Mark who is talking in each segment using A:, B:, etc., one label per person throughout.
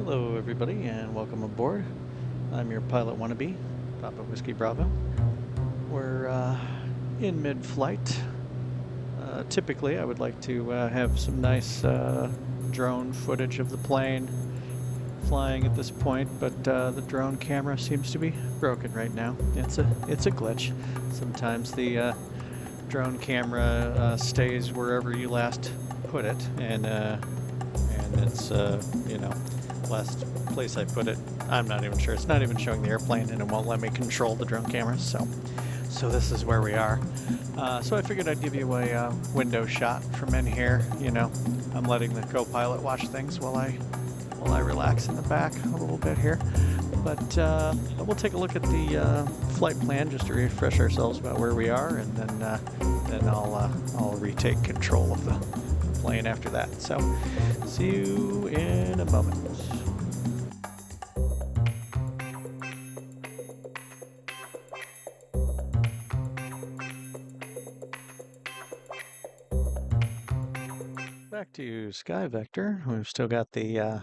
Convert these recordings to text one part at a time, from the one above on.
A: Hello everybody and welcome aboard. I'm your pilot wannabe, Papa Whiskey Bravo. We're in mid-flight. Typically I would like to have some nice drone footage of the plane flying at this point, but the drone camera seems to be broken right now. It's a glitch. Sometimes the drone camera stays wherever you last put it, and it's last place I put it, I'm not even sure. It's not even showing the airplane, and it won't let me control the drone camera. So this is where we are. So I figured I'd give you a window shot from in here. You know, I'm letting the co-pilot watch things while I relax in the back a little bit here. But we'll take a look at the flight plan just to refresh ourselves about where we are, and then I'll retake control of the plane after that. So see you in a moment. Back to Sky Vector. We've still got the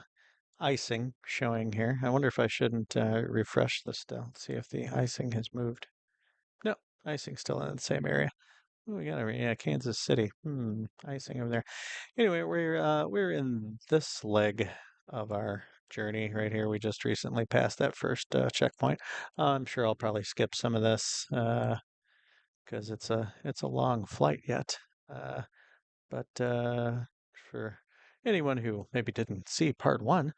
A: icing showing here. I wonder if I shouldn't refresh this still, see if the icing has moved. No, icing's still in the same area. Oh, we got Kansas City. Icing over there. Anyway, we're in this leg of our journey right here. We just recently passed that first checkpoint. I'm sure I'll probably skip some of this because it's a long flight yet. But for anyone who maybe didn't see part one,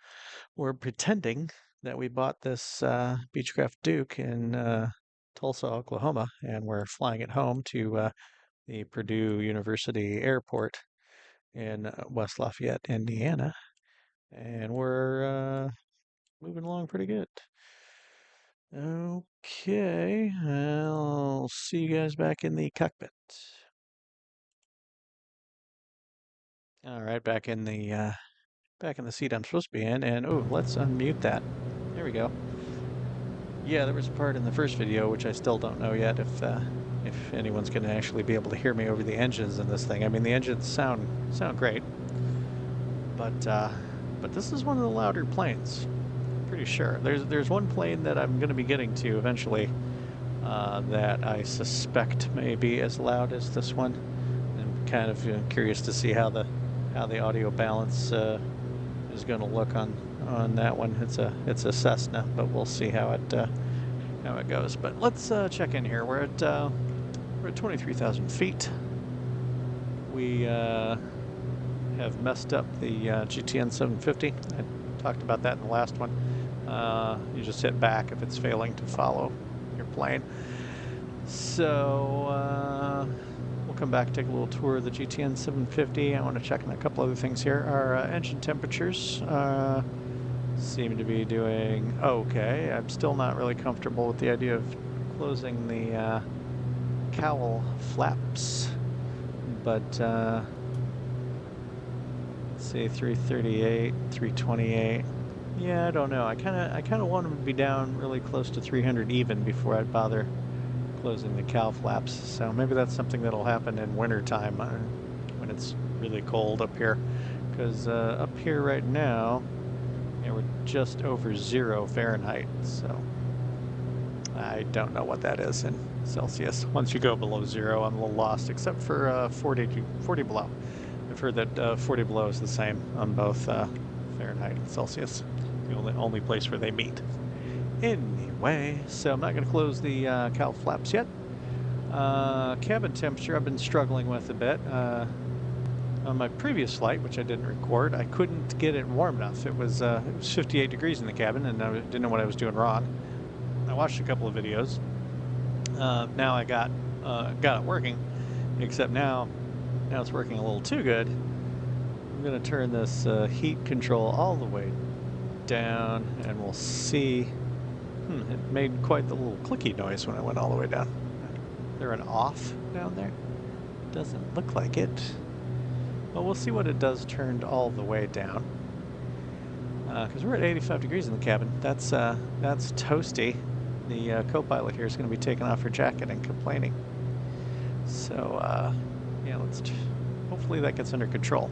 A: we're pretending that we bought this Beechcraft Duke in Tulsa, Oklahoma, and we're flying it home to the Purdue University Airport in West Lafayette, Indiana, and we're moving along pretty good. Okay, I'll see you guys back in the cockpit. All right, back in the seat I'm supposed to be in, and oh, let's unmute that. There we go. Yeah, there was a part in the first video which I still don't know yet if anyone's going to actually be able to hear me over the engines in this thing. I mean, the engines sound great, but this is one of the louder planes. I'm pretty sure. There's one plane that I'm going to be getting to eventually that I suspect may be as loud as this one. I'm kind of curious to see how the audio balance is going to look on that one. It's a Cessna, but we'll see how it goes. But let's check in here. We're at 23,000 feet. We have messed up the GTN 750. I talked about that in the last one. You just hit back if it's failing to follow your plane. So we'll come back and take a little tour of the GTN 750. I want to check on a couple other things here. Our engine temperatures seem to be doing okay. I'm still not really comfortable with the idea of closing the cowl flaps, but let's see, 338, 328. Yeah, I don't know. I kind of want them to be down really close to 300 even before I'd bother closing the cowl flaps. So maybe that's something that'll happen in wintertime when it's really cold up here, because up here right now, yeah, we're just over 0 Fahrenheit, so I don't know what that is in Celsius. Once you go below 0, I'm a little lost, except for 40 below. I've heard that 40 below is the same on both Fahrenheit and Celsius, the only place where they meet. Anyway, so I'm not going to close the cowl flaps yet. Cabin temperature I've been struggling with a bit. On my previous flight, which I didn't record, I couldn't get it warm enough. It was 58 degrees in the cabin, and I didn't know what I was doing wrong. I watched a couple of videos. Now I got it working, except now it's working a little too good. I'm going to turn this heat control all the way down, and we'll see. It made quite the little clicky noise when I went all the way down. Is there an off down there? Doesn't look like it. Well, we'll see what it does turned all the way down. Because we're at 85 degrees in the cabin. That's toasty. The co-pilot here is going to be taking off her jacket and complaining. So, yeah, hopefully that gets under control.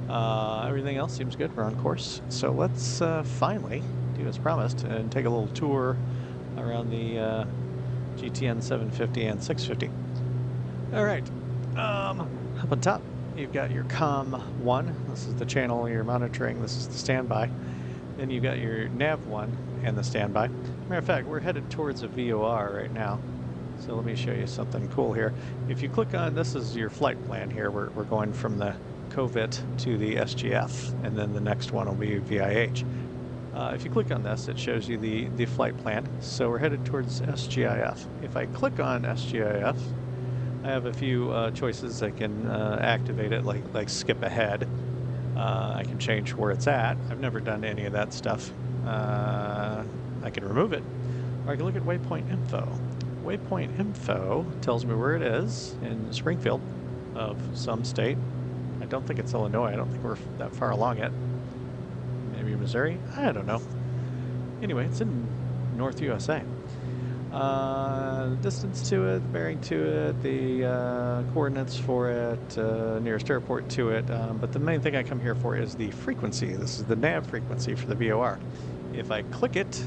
A: Everything else seems good. We're on course. So let's finally do as promised and take a little tour around the GTN 750 and 650. All right. Up on top, you've got your COM 1. This is the channel you're monitoring. This is the standby. Then you've got your nav 1 and the standby. Matter of fact, we're headed towards a VOR right now. So let me show you something cool here. If you click on, this is your flight plan here. We're going from the COVIT to the SGF, and then the next one will be VIH. If you click on this, it shows you the flight plan. So we're headed towards SGIF. If I click on SGIF, I have a few choices. I can activate it, like skip ahead. I can change where it's at. I've never done any of that stuff. I can remove it, or I can look at waypoint info. Waypoint info tells me where it is in Springfield of some state. I don't think it's Illinois. I don't think we're that far along yet. Maybe Missouri? I don't know. Anyway, it's in North USA. The distance to it, the bearing to it, the coordinates for it, nearest airport to it. But the main thing I come here for is the frequency. This is the nav frequency for the VOR. If I click it,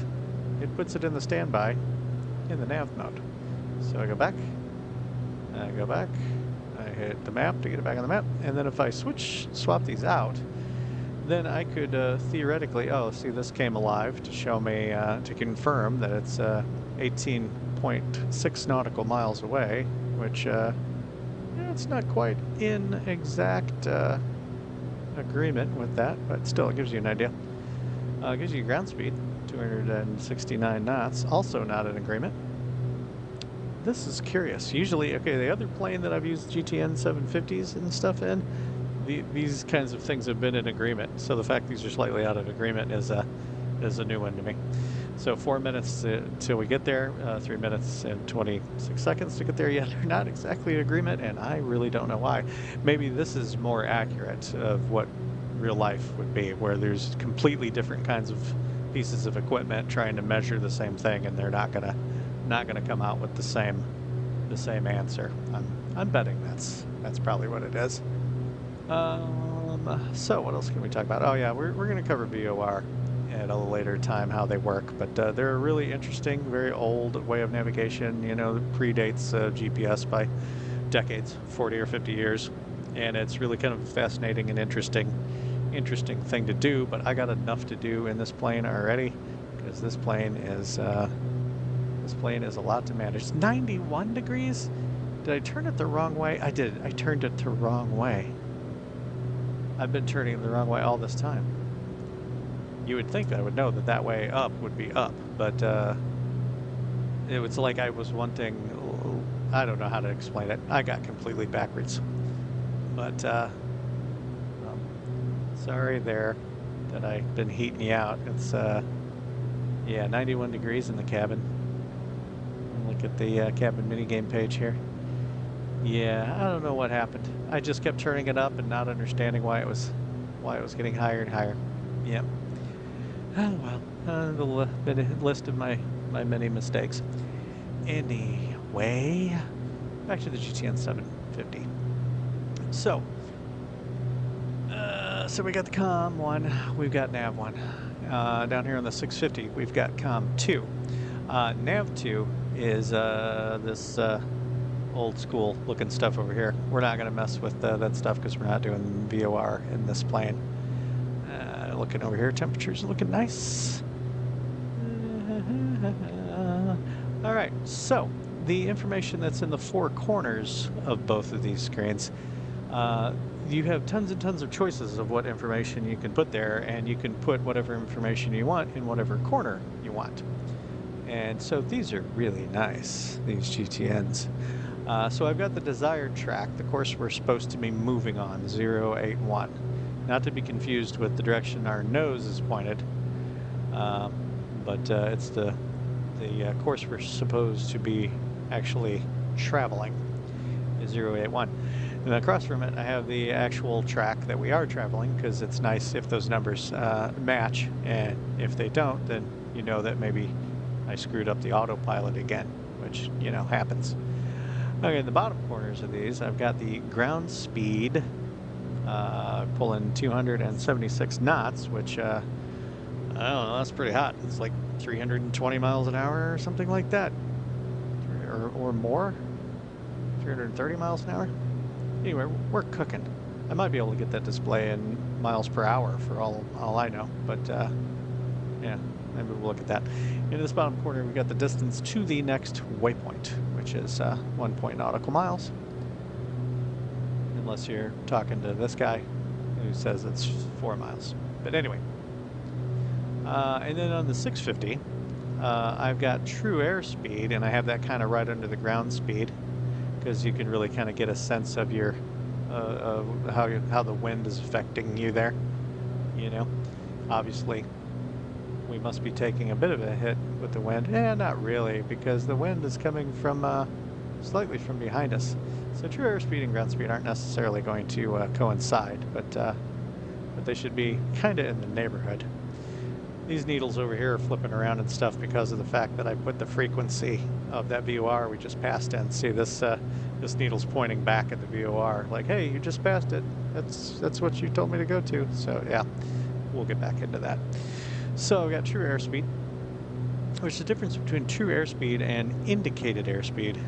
A: it puts it in the standby in the nav mode. So I go back, I hit the map to get it back on the map, and then if I swap these out, then I could theoretically, oh, see, this came alive to show me, to confirm that it's 18.6 nautical miles away, which it's not quite in exact agreement with that, but still it gives you an idea. It gives you ground speed, 269 knots, also not in agreement. This is curious. Usually, okay, the other plane that I've used GTN 750s and stuff in, these kinds of things have been in agreement. So the fact these are slightly out of agreement is a new one to me. So 4 minutes till we get there, 3 minutes and 26 seconds to get there. Yeah, they're not exactly in agreement, and I really don't know why. Maybe this is more accurate of what real life would be, where there's completely different kinds of pieces of equipment trying to measure the same thing, and they're not gonna come out with the same answer. I'm betting that's probably what it is. So what else can we talk about? Oh yeah, we're going to cover VOR at a later time, how they work, but they're a really interesting, very old way of navigation. You know, that predates GPS by decades, 40 or 50 years, and it's really kind of fascinating and interesting thing to do. But I got enough to do in this plane already, because this plane is a lot to manage. It's 91 degrees. Did I turn it the wrong way? I did. I turned it the wrong way. I've been turning it the wrong way all this time. You would think I would know that way up would be up, but it was like I was wanting, I don't know how to explain it. I got completely backwards. But sorry there that I've been heating you out. It's yeah, 91 degrees in the cabin. Look at the cabin minigame page here. Yeah, I don't know what happened. I just kept turning it up and not understanding why it was getting higher and higher. Yep. Oh well, the list of my many mistakes. Anyway, back to the GTN 750. So we got the COM 1, we've got nav 1. Down here on the 650, we've got COM 2. Nav 2 is this old school looking stuff over here. We're not going to mess with that stuff because we're not doing VOR in this plane. Looking over here, temperatures are looking nice. All right, so the information that's in the four corners of both of these screens, you have tons and tons of choices of what information you can put there, and you can put whatever information you want in whatever corner you want. And so these are really nice, these GTNs. So I've got the desired track, the course we're supposed to be moving on, 081. Not to be confused with the direction our nose is pointed, but it's the course we're supposed to be actually traveling, is 081. And across from it, I have the actual track that we are traveling, because it's nice if those numbers match, and if they don't, then you know that maybe I screwed up the autopilot again, which, you know, happens. Okay, in the bottom corners of these, I've got the ground speed pulling 276 knots, which I don't know, that's pretty hot. It's like 320 miles an hour or something like that, or more, 330 miles an hour. Anyway, we're cooking. I might be able to get that display in miles per hour for all I know, but yeah, maybe we'll look at that. In this bottom corner, we've got the distance to the next waypoint, which is 1 nautical miles. Unless you're talking to this guy who says it's 4 miles. But anyway. And then on the 650, I've got true airspeed, and I have that kind of right under the ground speed, because you can really kind of get a sense of your how the wind is affecting you there. You know, obviously, we must be taking a bit of a hit with the wind. Yeah, not really, because the wind is coming from slightly from behind us. So true airspeed and ground speed aren't necessarily going to coincide, but they should be kind of in the neighborhood. These needles over here are flipping around and stuff because of the fact that I put the frequency of that VOR we just passed in. See, this needle's pointing back at the VOR, like, hey, you just passed it. That's what you told me to go to. So yeah, we'll get back into that. So I've got true airspeed, which is the difference between true airspeed and indicated airspeed.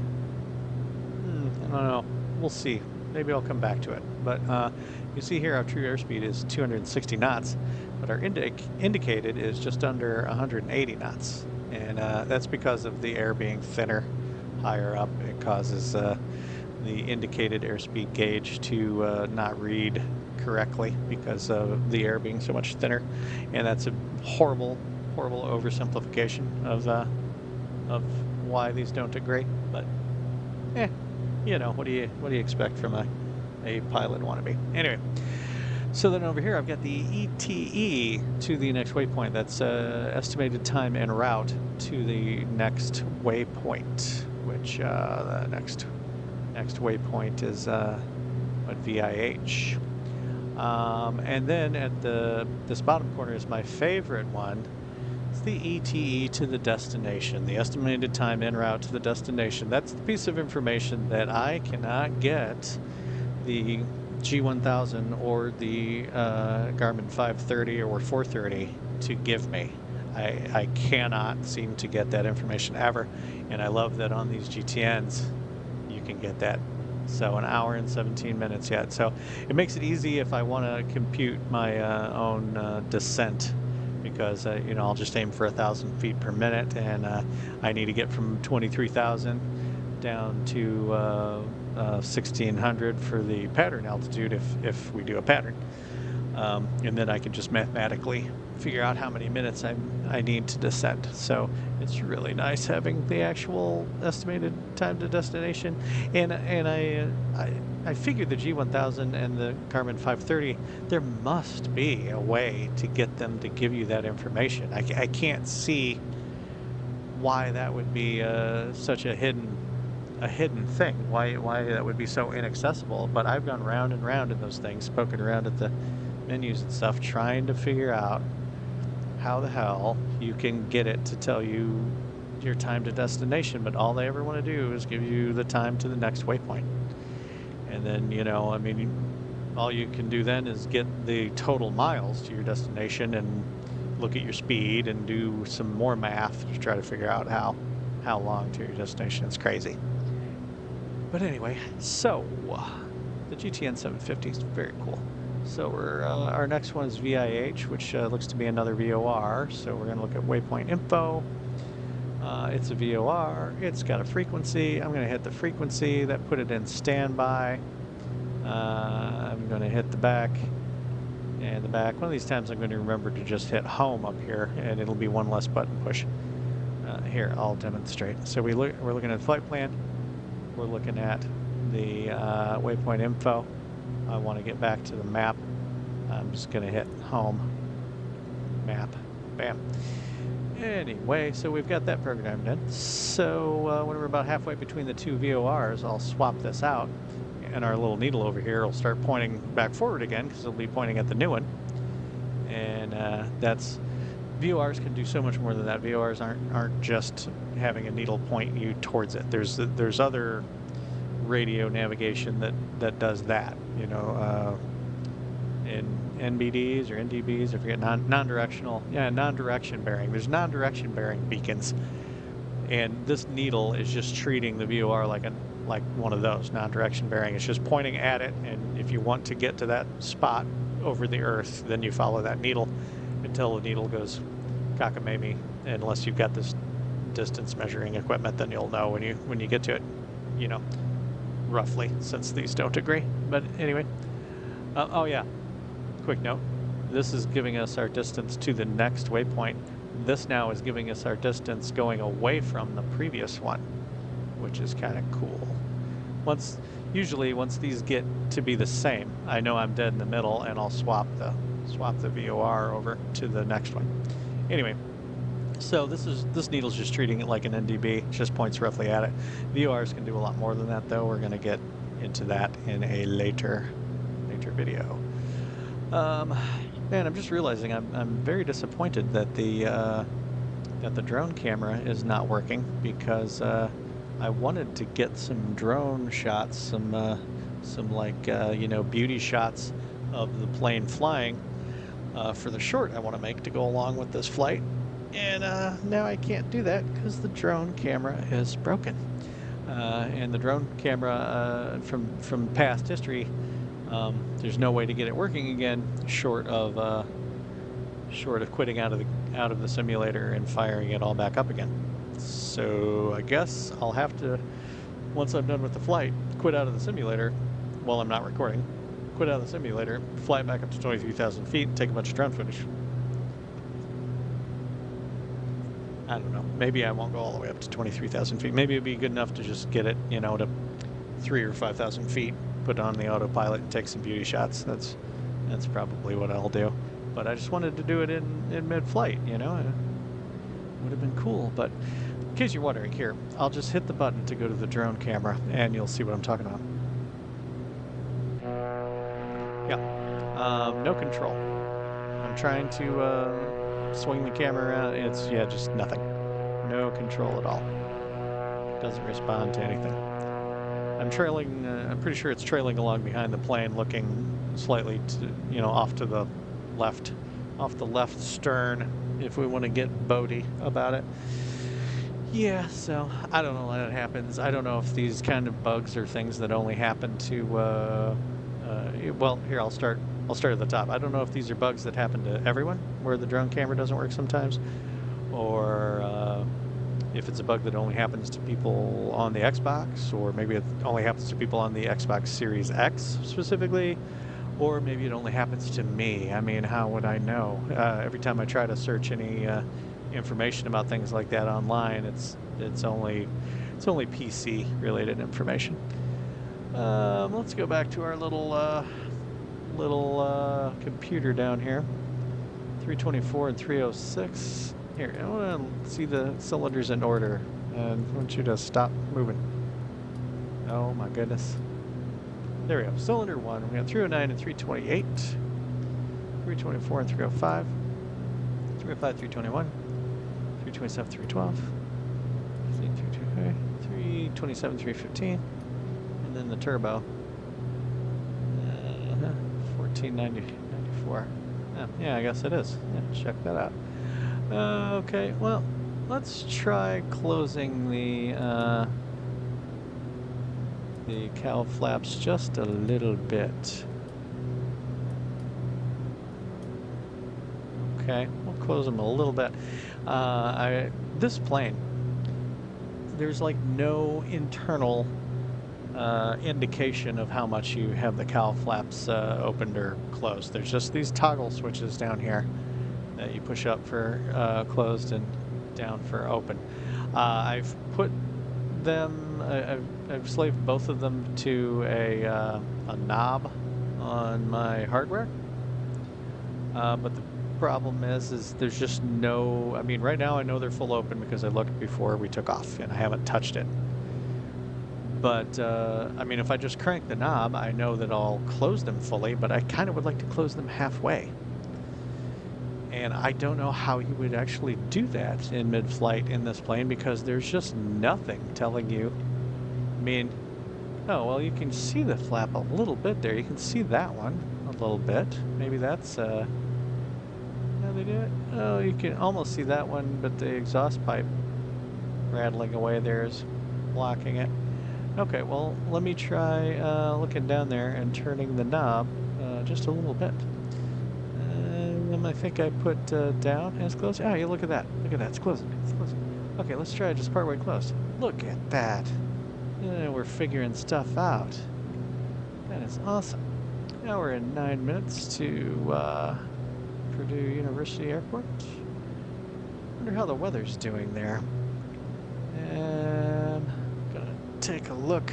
A: I don't know. We'll see. Maybe I'll come back to it. But you see here our true airspeed is 260 knots, but our indicated is just under 180 knots. And that's because of the air being thinner higher up. It causes the indicated airspeed gauge to not read correctly because of the air being so much thinner. And that's a horrible oversimplification of why these don't agree. But you know, what do you expect from a pilot wannabe? Anyway, so then over here I've got the ETE to the next waypoint. That's estimated time en route to the next waypoint, which the next waypoint is what, VIH. And then at this bottom corner is my favorite one. It's the ETE to the destination, the estimated time en route to the destination. That's the piece of information that I cannot get the G1000 or the Garmin 530 or 430 to give me. I cannot seem to get that information ever, and I love that on these GTNs you can get that. So 1 hour and 17 minutes yet. So it makes it easy if I want to compute my own descent, because you know, I'll just aim for 1,000 feet per minute, and I need to get from 23,000 down to 1,600 for the pattern altitude if we do a pattern, and then I can just mathematically figure out how many minutes I need to descend. So it's really nice having the actual estimated time to destination, and I figured the G1000 and the Garmin 530, there must be a way to get them to give you that information. I can't see why that would be such a hidden thing. Why that would be so inaccessible. But I've gone round and round in those things, poking around at the menus and stuff, trying to figure out how the hell you can get it to tell you your time to destination. But all they ever want to do is give you the time to the next waypoint. And then, you know, I mean, all you can do then is get the total miles to your destination and look at your speed and do some more math to try to figure out how long to your destination. It's crazy. But anyway, so the GTN 750 is very cool. So we're our next one is VIH, which looks to be another VOR. So we're going to look at waypoint info. It's a VOR. It's got a frequency. I'm going to hit the frequency. That put it in standby. I'm going to hit the back and the back. One of these times I'm going to remember to just hit home up here, and it'll be one less button push. Here, I'll demonstrate. So we're looking at flight plan. We're looking at the waypoint info. I want to get back to the map. I'm just going to hit home, map, bam. Anyway, so we've got that programmed in. So when we're about halfway between the two VORs, I'll swap this out, and our little needle over here will start pointing back forward again, because it'll be pointing at the new one. And VORs can do so much more than that. VORs aren't just having a needle point you towards it. There's other radio navigation that does that. You know, in NBDs or NDBs, I forget, non-directional, yeah, non-direction bearing. There's non-direction bearing beacons, and this needle is just treating the VOR like one of those non-direction bearing. It's just pointing at it, and if you want to get to that spot over the Earth, then you follow that needle until the needle goes cockamamie. Unless you've got this distance measuring equipment, then you'll know when you get to it, you know, roughly, since these don't agree. But anyway, oh yeah, quick note, this is giving us our distance to the next waypoint. This now is giving us our distance going away from the previous one, which is kind of cool. Usually once these get to be the same, I know I'm dead in the middle, and I'll swap the VOR over to the next one. Anyway, so this needle's just treating it like an NDB. It just points roughly at it. VORs can do a lot more than that, though. We're going to get into that in a later video. Man, I'm just realizing I'm very disappointed that the drone camera is not working, because I wanted to get some drone shots, some like beauty shots of the plane flying for the short I want to make to go along with this flight. And now I can't do that because the drone camera is broken. And the drone camera, from past history, there's no way to get it working again, short of quitting out of the simulator and firing it all back up again. So I guess I'll have to, once I'm done with the flight, quit out of the simulator while I'm not recording. Quit out of the simulator, fly back up to 23,000 feet, and take a bunch of drone footage. I don't know. Maybe I won't go all the way up to 23,000 feet. Maybe it'd be good enough to just get it, to 3,000 or 5,000 feet, put it on the autopilot, and take some beauty shots. That's probably what I'll do. But I just wanted to do it in mid-flight, It would have been cool. But in case you're wondering, here, I'll just hit the button to go to the drone camera, and you'll see what I'm talking about. Yeah. No control. I'm trying to swing the camera around. It's, just nothing. No control at all. Doesn't respond to anything. I'm trailing, I'm pretty sure it's trailing along behind the plane, looking slightly to, off to the left, off the left stern, if we want to get boaty about it. Yeah, so I don't know when it happens. I don't know if these kind of bugs are things that only happen to, well, here, I'll start at the top. I don't know if these are bugs that happen to everyone, where the drone camera doesn't work sometimes, or if it's a bug that only happens to people on the Xbox, or maybe it only happens to people on the Xbox Series X specifically, or maybe it only happens to me. I mean, how would I know? Every time I try to search any information about things like that online, it's only PC related information. Let's go back to our little computer down here. 324 and 306. Here, I want to see the cylinders in order, and I want you to stop moving. Oh my goodness. There we go. Cylinder 1. We got 309 and 328. 324 and 305. 305, 321. 327, 312. 327, 315. And then the turbo. 1494. Yeah, I guess it is. Yeah, check that out. Okay, well, let's try closing the cowl flaps just a little bit. Okay, we'll close them a little bit. This plane, there's like no internal indication of how much you have the cowl flaps opened or closed. There's just these toggle switches down here that you push up for closed and down for open. I've put them, I've slaved both of them to a knob on my hardware, but the problem is there's just no, I mean, right now I know they're full open because I looked before we took off and I haven't touched it. But, I mean, if I just crank the knob, I know that I'll close them fully, but I kind of would like to close them halfway. And I don't know how you would actually do that in mid-flight in this plane, because there's just nothing telling you. I mean, oh, well, you can see the flap a little bit there. You can see that one a little bit. Maybe that's how they do it. Oh, you can almost see that one, but the exhaust pipe rattling away there is blocking it. Okay, well, let me try looking down there and turning the knob just a little bit. I think I put down and it's closed. Oh, yeah, look at that. Look at that. It's closing. It's closing. Okay, let's try just partway closed. Look at that. Yeah, we're figuring stuff out. That is awesome. Now we're in 9 minutes to Purdue University Airport. Wonder how the weather's doing there. And I'm gonna take a look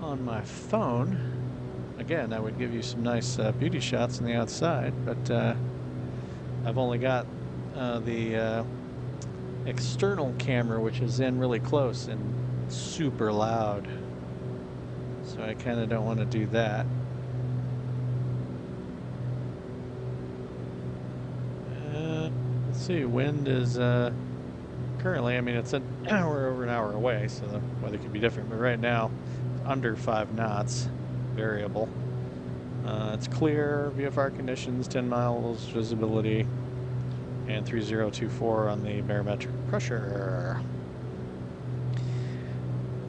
A: on my phone. Again, I would give you some nice beauty shots on the outside, but I've only got the external camera, which is in really close and super loud. So I kind of don't want to do that. Let's see, wind is currently, I mean, it's an hour over an hour away, so the weather could be different. But right now, under 5 knots, variable. It's clear, VFR conditions, 10 miles visibility, and 3024 on the barometric pressure.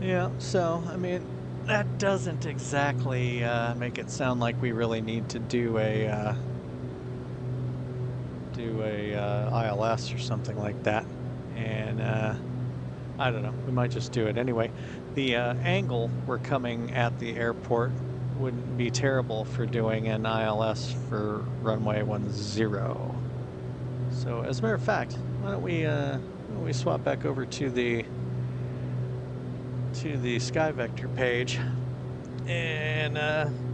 A: Yeah, so, I mean, that doesn't exactly make it sound like we really need to do a ILS or something like that. And I don't know, we might just do it anyway. The angle we're coming at the airport wouldn't be terrible for doing an ILS for runway 10. So as a matter of fact, why don't we swap back over to the Sky Vector page, and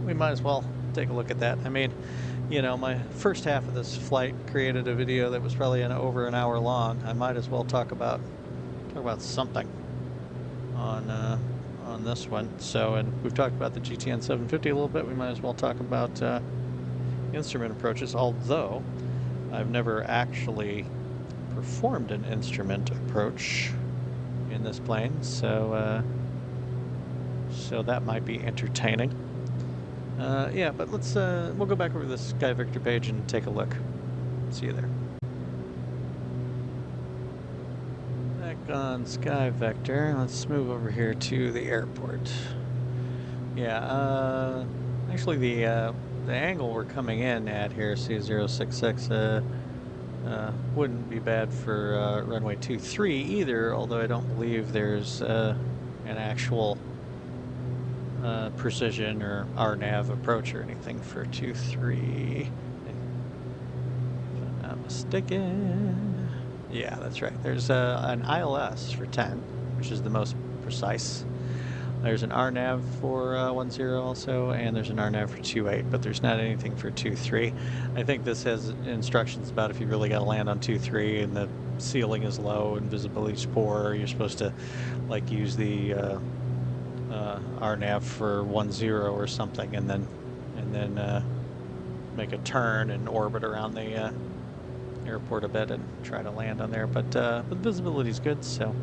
A: we might as well take a look at that. I mean, you know, my first half of this flight created a video that was probably over an hour long. I might as well talk about something on this one. So, and we've talked about the GTN 750 a little bit. We might as well talk about instrument approaches, although I've never actually performed an instrument approach in this plane, so so that might be entertaining. Yeah, but we'll go back over the Sky Vector page and take a look. See you there. Back on Sky Vector, let's move over here to the airport. Yeah, actually the angle we're coming in at here, C066, wouldn't be bad for runway 23 either, although I don't believe there's an actual precision or RNAV approach or anything for 23. If I'm not mistaken. Yeah, that's right. There's an ILS for 10, which is the most precise. There's an RNAV for 10 also, and there's an RNAV for 28, but there's not anything for 23. I think this has instructions about if you really got to land on 23 and the ceiling is low and visibility's poor, you're supposed to like use the RNAV for 10 or something, and then make a turn and orbit around the airport a bit and try to land on there. But the visibility's good, so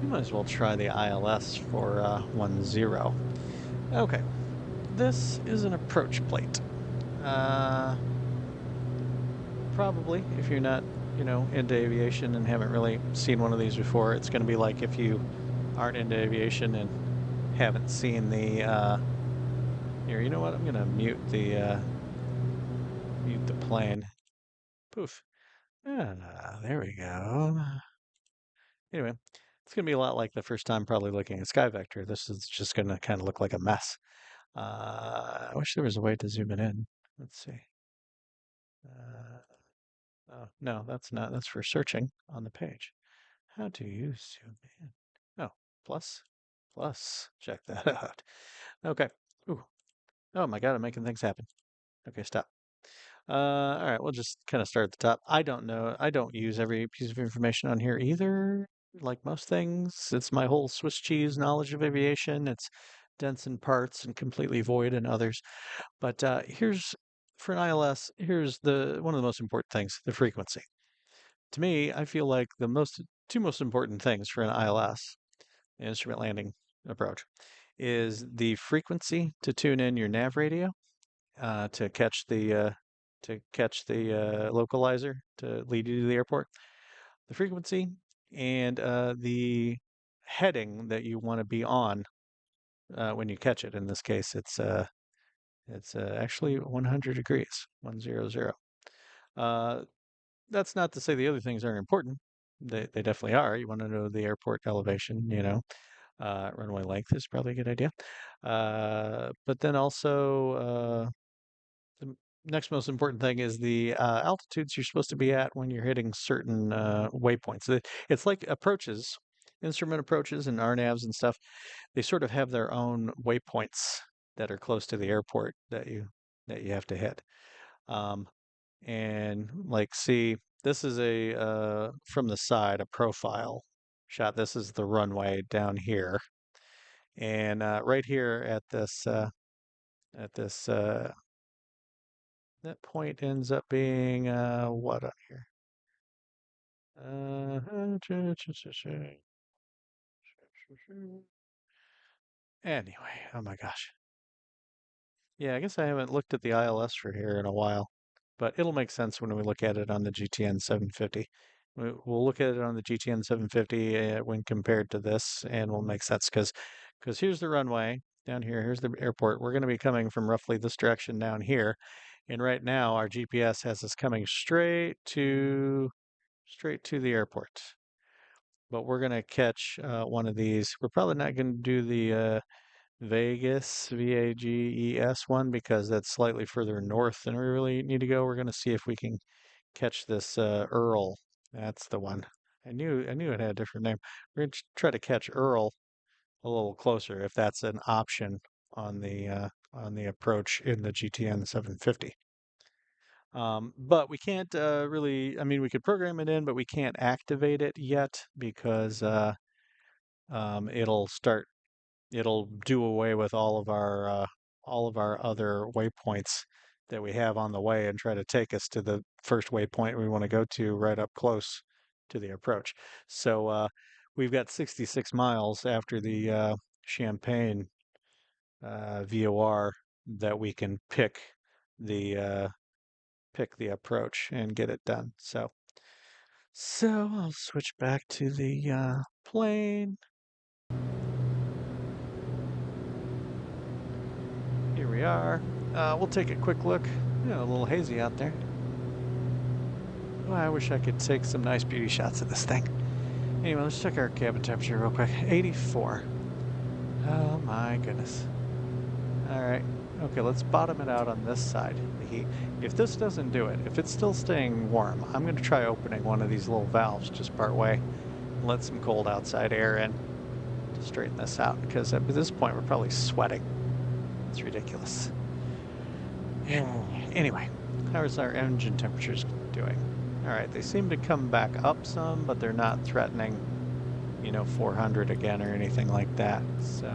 A: we might as well try the ILS for 10. Okay, this is an approach plate. Probably, if you're not, you know, into aviation and haven't really seen one of these before, it's going to be like if you aren't into aviation and haven't seen the here, you know what, I'm gonna mute the plane. Poof. There we go. Anyway, it's gonna be a lot like the first time probably looking at Sky Vector. This is just gonna kind of look like a mess. I wish there was a way to zoom it in. Let's see. Oh, no, that's not, that's for searching on the page. How do you zoom in? Oh, plus, check that out. Okay. Ooh. Oh my God, I'm making things happen. Okay, stop. All right, we'll just kind of start at the top. I don't know. I don't use every piece of information on here either. Like most things, it's my whole Swiss cheese knowledge of aviation. It's dense in parts and completely void in others. But here's, for an ILS, here's one of the most important things, the frequency. To me, I feel like the two most important things for an ILS, the instrument landing approach, is the frequency to tune in your nav radio to catch the localizer to lead you to the airport, the frequency, and the heading that you want to be on when you catch it. In this case, it's actually 100 degrees, 100. That's not to say the other things aren't important. They definitely are. You want to know the airport elevation, runway length is probably a good idea. But then also, the next most important thing is the altitudes you're supposed to be at when you're hitting certain waypoints. It's like approaches, instrument approaches and RNAVs and stuff. They sort of have their own waypoints that are close to the airport that you have to hit. Um, and like, see, this is a from the side, a profile shot. This is the runway down here, and right here at this that point ends up being what on here? Anyway, oh my gosh. Yeah, I guess I haven't looked at the ILS for here in a while, but it'll make sense when we look at it on the GTN 750. We'll look at it on the GTN 750 when compared to this, and will make sense because here's the runway down here. Here's the airport. We're going to be coming from roughly this direction down here, and right now our GPS has us coming straight to the airport. But we're going to catch one of these. We're probably not going to do the Vegas, VAGES one, because that's slightly further north than we really need to go. We're going to see if we can catch this Earl. That's the one. I knew it had a different name. We're going to try to catch Earl a little closer if that's an option on the approach in the GTN 750. But we can't really, I mean, we could program it in, but we can't activate it yet because it'll do away with all of our other waypoints that we have on the way and try to take us to the first waypoint we want to go to right up close to the approach. So we've got 66 miles after the Champagne VOR that we can the pick the approach and get it done. So I'll switch back to the plane. Here we are. We'll take a quick look. A little hazy out there. Oh, I wish I could take some nice beauty shots of this thing. Anyway, let's check our cabin temperature real quick. 84. Oh my goodness. All right. Okay, let's bottom it out on this side. The heat. If this doesn't do it, if it's still staying warm, I'm going to try opening one of these little valves just part way and let some cold outside air in to straighten this out, because at this point we're probably sweating. It's ridiculous. Anyway, how's our engine temperatures doing? All right, they seem to come back up some, but they're not threatening, 400 again or anything like that. So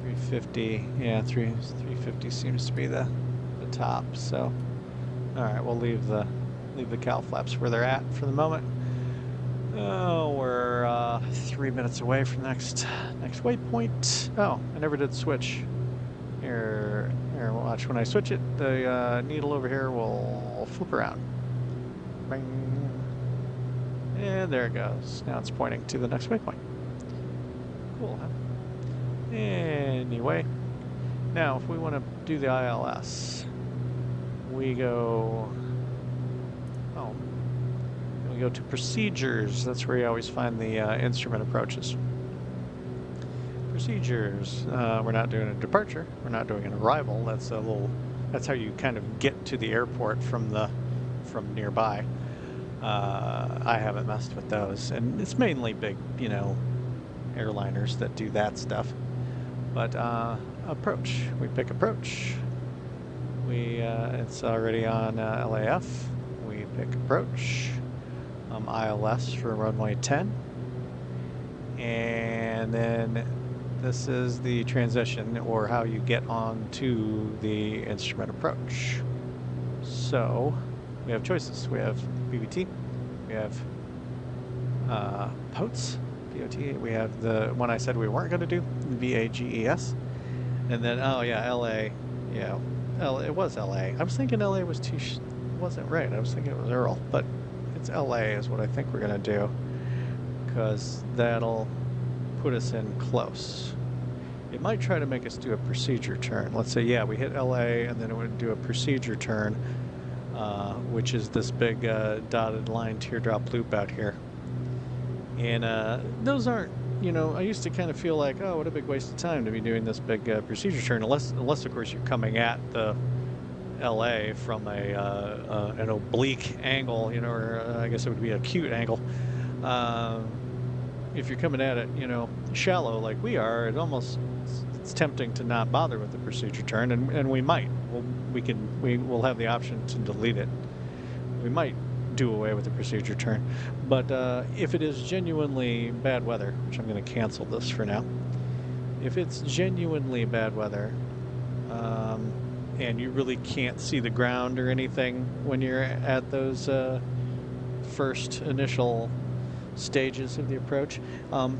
A: 350, yeah, 350 seems to be the top. So, all right, we'll leave the cowl flaps where they're at for the moment. Oh, we're 3 minutes away from next waypoint. Oh, I never did switch. Here, watch. When I switch it, the needle over here will flip around. Bang. And there it goes. Now it's pointing to the next waypoint. Cool, huh? Anyway, now if we want to do the ILS, we go... Oh. We go to procedures. That's where you always find the instrument approaches. Procedures. We're not doing a departure. We're not doing an arrival. That's how you kind of get to the airport from nearby. I haven't messed with those, and it's mainly big, airliners that do that stuff. But approach. We pick approach. It's already on LAF. We pick approach. ILS for runway 10, and then this is the transition, or how you get onto the instrument approach. So we have choices. We have BVT, we have POTS, POT. We have the one I said we weren't going to do, VAGES, And then, oh yeah, LA. Yeah, it was LA. I was thinking LA was too, wasn't right. I was thinking it was Earl, but it's LA is what I think we're gonna do, because that'll put us in close. It might try to make us do a procedure turn. Let's say, yeah, we hit LA, and then it would do a procedure turn, which is this big dotted line teardrop loop out here. And those aren't, you know, I used to kind of feel like, oh, what a big waste of time to be doing this big procedure turn, unless of course you're coming at the LA from an oblique angle, you know, or I guess it would be an acute angle. If you're coming at it, you know, shallow like we are, it's tempting to not bother with the procedure turn, and we might. We will have the option to delete it. We might do away with the procedure turn, but if it is genuinely bad weather, which I'm going to cancel this for now. If it's genuinely bad weather, and you really can't see the ground or anything when you're at those first initial stages of the approach,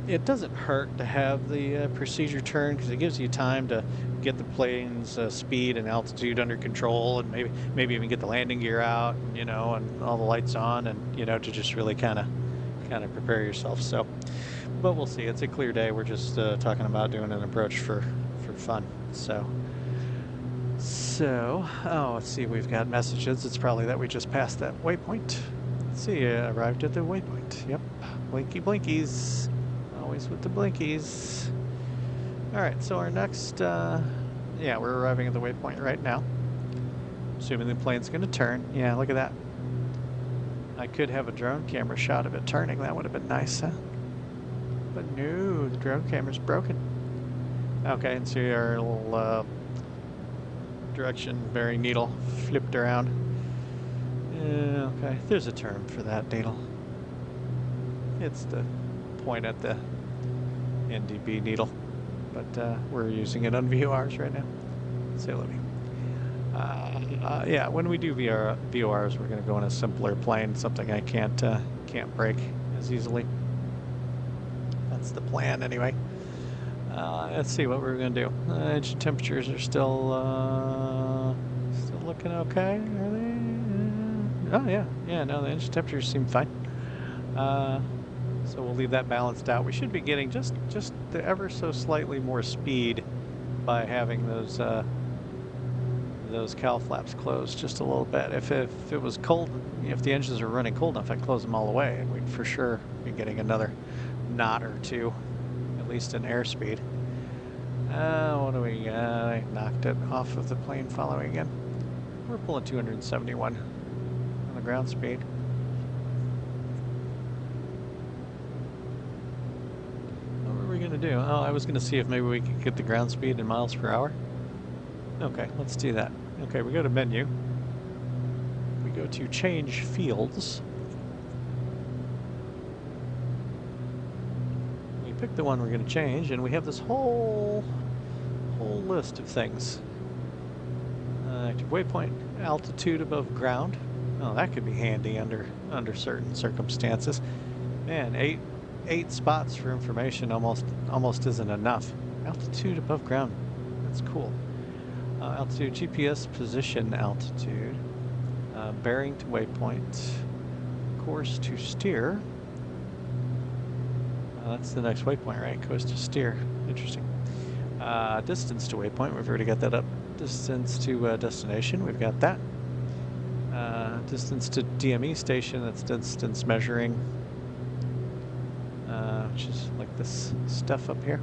A: it doesn't hurt to have the procedure turn, because it gives you time to get the plane's speed and altitude under control, and maybe even get the landing gear out, you know, and all the lights on, and you know, to just really kind of prepare yourself. So, but we'll see. It's a clear day. We're just talking about doing an approach for fun. So, oh, let's see. We've got messages. It's probably that we just passed that waypoint. Let's see. Arrived at the waypoint. Yep. Blinky blinkies. Always with the blinkies. All right. So our next, yeah, we're arriving at the waypoint right now. Assuming the plane's going to turn. Yeah, look at that. I could have a drone camera shot of it turning. That would have been nice, huh? But no, the drone camera's broken. Okay, and see our little direction bearing needle flipped around. Yeah, okay, there's a term for that needle. It's the point at the NDB needle, but we're using it on VORs right now. Say let me. Yeah, when we do VORs, we're going to go in a simpler plane, something I can't break as easily. That's the plan, anyway. Let's see what we're going to do. Engine temperatures are still looking okay. Are they? Oh yeah. No, the engine temperatures seem fine. So we'll leave that balanced out. We should be getting just the ever so slightly more speed by having those cowl flaps closed just a little bit. If it was cold, if the engines are running cold enough, I'd close them all the way, and we'd for sure be getting another knot or two, at least in airspeed. What do we got? I knocked it off of the plane following again. We're pulling 271 on the ground speed. What were we gonna do? Oh, I was gonna see if maybe we could get the ground speed in miles per hour. Okay, let's do that. Okay, we go to menu. We go to change fields. We pick the one we're going to change, and we have this whole list of things. Active waypoint, altitude above ground. Oh, that could be handy under certain circumstances. Man, eight spots for information almost isn't enough. Altitude above ground. That's cool. Altitude, GPS position altitude, bearing to waypoint, course to steer. That's the next waypoint, right? Course to steer. Interesting. Distance to waypoint, we've already got that up. Distance to destination, we've got that. Distance to DME station, that's distance measuring, which is like this stuff up here.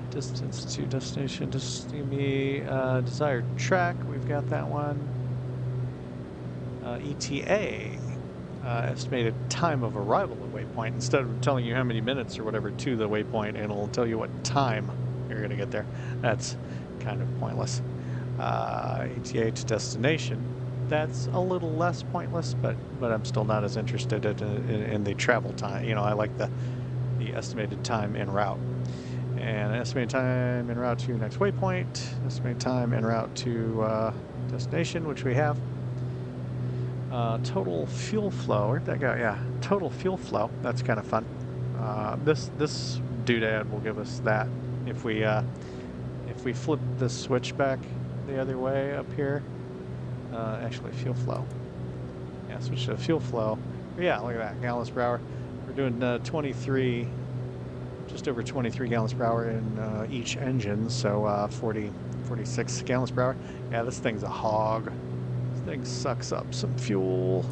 A: Distance to destination, desired track, we've got that one. ETA, estimated time of arrival at waypoint. Instead of telling you how many minutes or whatever to the waypoint, it'll tell you what time you're going to get there. That's kind of pointless. ETA to destination, that's a little less pointless, but I'm still not as interested in the travel time. You know, I like the estimated time en route. And estimated time en route to next waypoint, estimated time en route to destination, which we have. Total fuel flow, where'd that go? Yeah, total fuel flow, that's kind of fun. This doodad will give us that if we if we flip the switch back the other way up here, actually fuel flow. Yeah, switch to fuel flow. Yeah, look at that, gallons per hour. We're doing 23, just over 23 gallons per hour in each engine, so 46 gallons per hour. Yeah, this thing's a hog. This thing sucks up some fuel.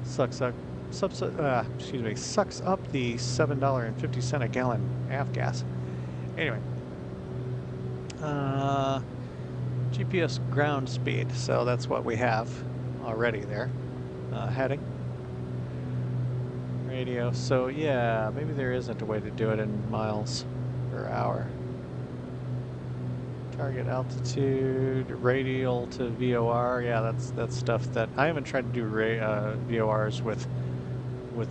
A: Sucks up the $7.50 a gallon avgas. Anyway, GPS ground speed. So that's what we have already there. Heading. Radio. So yeah, maybe there isn't a way to do it in miles per hour. Target altitude, radial to VOR. Yeah, that's stuff that I haven't tried to do VORs with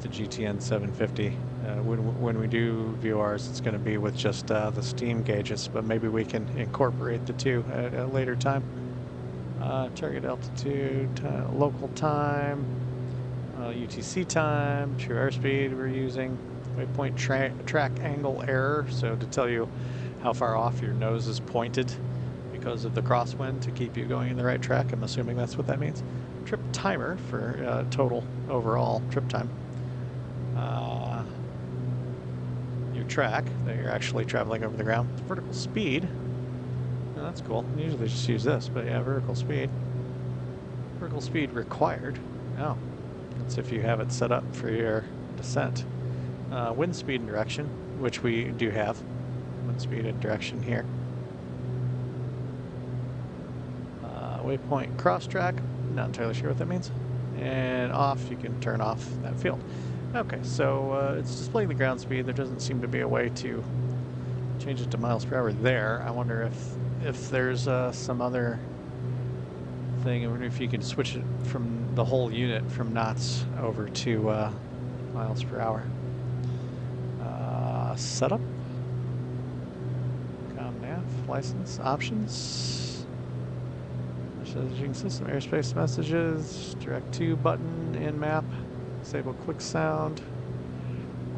A: the GTN 750. When we do VORs, it's going to be with just the steam gauges, but maybe we can incorporate the two at a later time. Target altitude, local time, UTC time, true airspeed we're using, waypoint track angle error, so to tell you how far off your nose is pointed because of the crosswind to keep you going in the right track. I'm assuming that's what that means. Trip timer for total overall trip time. Your track that you're actually traveling over the ground. Vertical speed. Oh, that's cool. I usually just use this, but yeah, vertical speed. Vertical speed required. Oh, that's if you have it set up for your descent. Wind speed and direction, which we do have. Wind speed and direction here. Waypoint cross track. Not entirely sure what that means. And off, you can turn off that field. Okay, so it's displaying the ground speed. There doesn't seem to be a way to change it to miles per hour there. I wonder if there's some other thing. I wonder if you can switch it from the whole unit from knots over to miles per hour. Setup. ComNav, license, options. Messaging system, airspace messages, direct to button in map. Disable quick sound,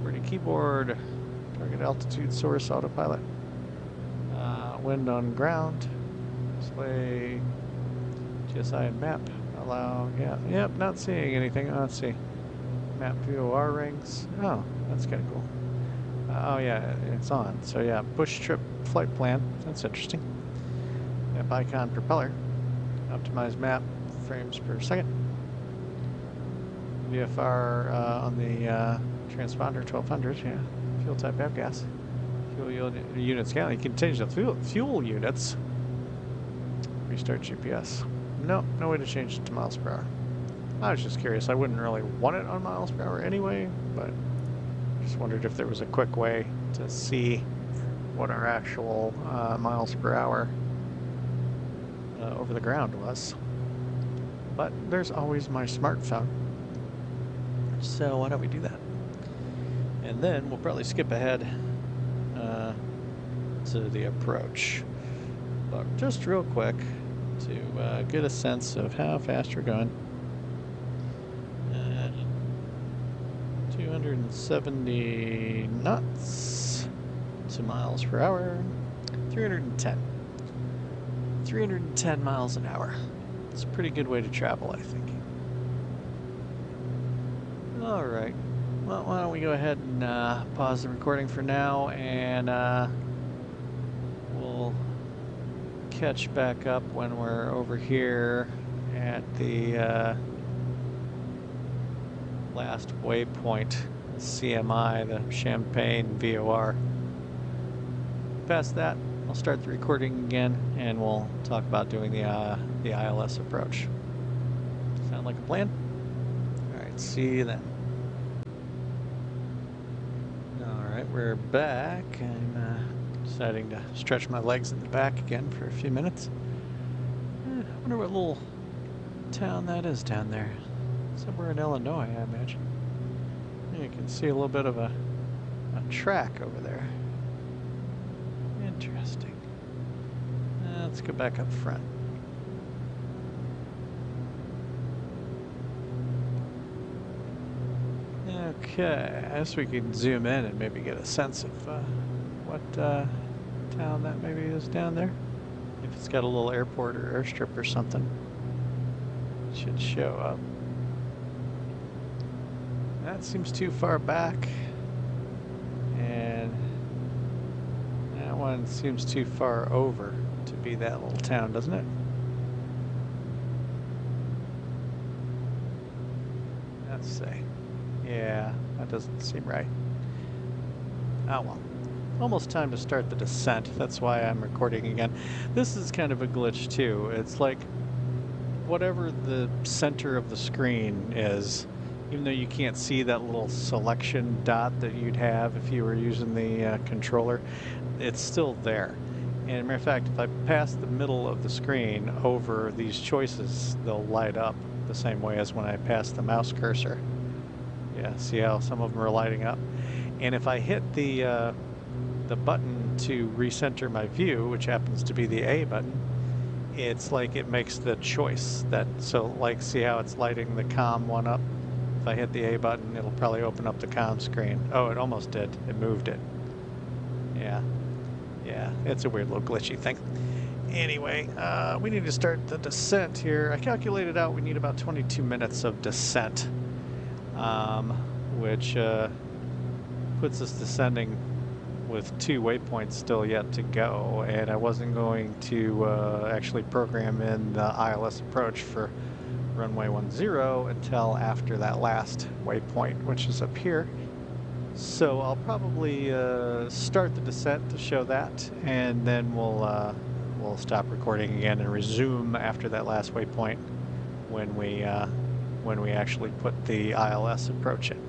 A: QWERTY keyboard, target altitude source autopilot, wind on ground, display GSI and map, allow, yep, not seeing anything. Oh, let's see, map VOR rings. Oh, that's kind of cool. Oh yeah, it's on. So yeah, push trip flight plan. That's interesting. Map icon propeller, optimize map frames per second. VFR on the transponder 1200, yeah. Fuel type avgas. Fuel unit scan. You can change the fuel units. Restart GPS. No way to change it to miles per hour. I was just curious. I wouldn't really want it on miles per hour anyway, but just wondered if there was a quick way to see what our actual miles per hour over the ground was. But there's always my smartphone. So why don't we do that? And then we'll probably skip ahead to the approach. But just real quick to get a sense of how fast we're going. 270 knots to miles per hour. 310. 310 miles an hour. It's a pretty good way to travel, I think. All right. Well, why don't we go ahead and pause the recording for now, and we'll catch back up when we're over here at the last waypoint, CMI, the Champagne VOR. Past that, I'll start the recording again, and we'll talk about doing the ILS approach. Sound like a plan? All right, see you then. We're back. I'm deciding to stretch my legs in the back again for a few minutes. I wonder what little town that is down there. Somewhere in Illinois, I imagine. You can see a little bit of a track over there. Interesting. Let's go back up front. Okay, I guess we can zoom in and maybe get a sense of what town that maybe is down there. If it's got a little airport or airstrip or something, it should show up. That seems too far back. And that one seems too far over to be that little town, doesn't it? Let's see. Yeah, that doesn't seem right. Oh well. Almost time to start the descent. That's why I'm recording again. This is kind of a glitch too. It's like whatever the center of the screen is, even though you can't see that little selection dot that you'd have if you were using the controller, it's still there. And as a matter of fact, if I pass the middle of the screen over these choices, they'll light up the same way as when I pass the mouse cursor. Yeah, see how some of them are lighting up? And if I hit the button to recenter my view, which happens to be the A button, it's like it makes the choice that, so like see how it's lighting the COM one up? If I hit the A button, it'll probably open up the COM screen. Oh, it almost did. It moved it. Yeah. Yeah, it's a weird little glitchy thing. Anyway, we need to start the descent here. I calculated out we need about 22 minutes of descent, which puts us descending with 2 waypoints still yet to go, and I wasn't going to actually program in the ILS approach for runway 10 until after that last waypoint, which is up here. So I'll probably start the descent to show that, and then we'll stop recording again and resume after that last waypoint when we actually put the ILS approach in.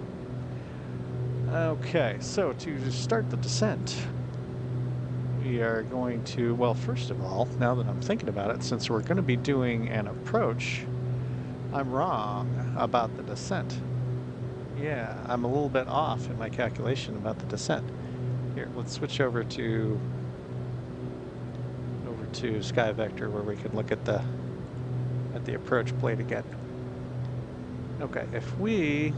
A: Okay, so to start the descent, we are going to, well, first of all, now that I'm thinking about it, since we're going to be doing an approach, I'm wrong about the descent. Yeah, I'm a little bit off in my calculation about the descent. Here, let's switch over to Sky Vector where we can look at the approach plate again. Okay, if we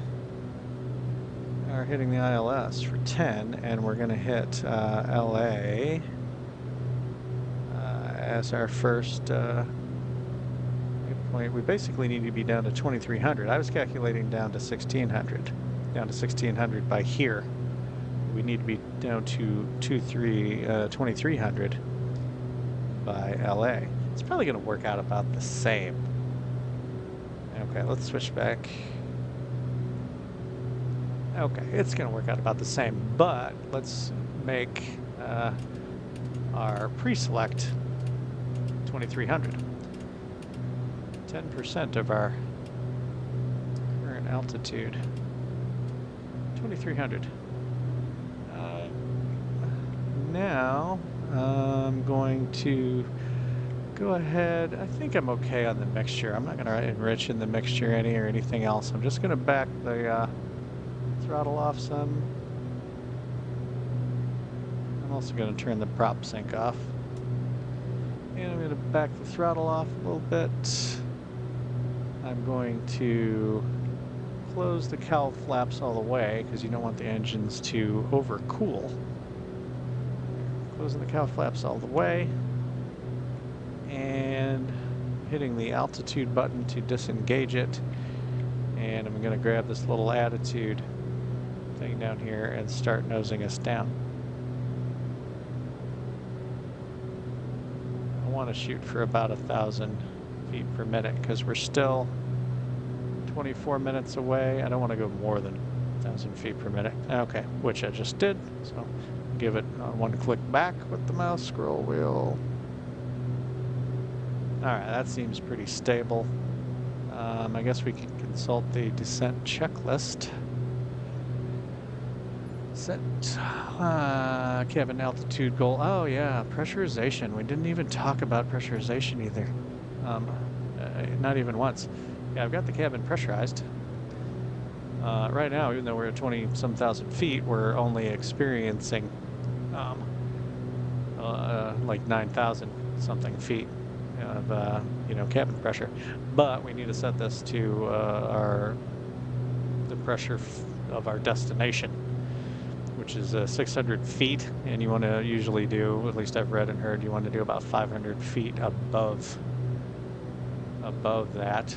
A: are hitting the ILS for 10 and we're going to hit LA as our first point, we basically need to be down to 2300. I was calculating down to 1600. Down to 1600 by here. We need to be down to 2300 by LA. It's probably going to work out about the same. Okay, let's switch back. Okay, it's going to work out about the same, but let's make our pre-select 2300. 10% of our current altitude. 2300. Now I'm going to go ahead. I think I'm okay on the mixture. I'm not going to enrich in the mixture any or anything else. I'm just going to back the throttle off some. I'm also going to turn the prop sync off. And I'm going to back the throttle off a little bit. I'm going to close the cowl flaps all the way because you don't want the engines to overcool. Closing the cowl flaps all the way and hitting the altitude button to disengage it. And I'm going to grab this little attitude thing down here and start nosing us down. I want to shoot for about 1,000 feet per minute because we're still 24 minutes away. I don't want to go more than 1,000 feet per minute. Okay, which I just did. So give it one click back with the mouse scroll wheel. Alright, that seems pretty stable. I guess we can consult the descent checklist. Set cabin altitude goal. Oh yeah, pressurization. We didn't even talk about pressurization either. Not even once. Yeah, I've got the cabin pressurized. Right now, even though we're at 20-some thousand feet, we're only experiencing like 9,000 something feet of cabin pressure. But we need to set this to the pressure of our destination, which which is 600 feet, and you want to usually do, at least I've read and heard, you want to do about 500 feet above that.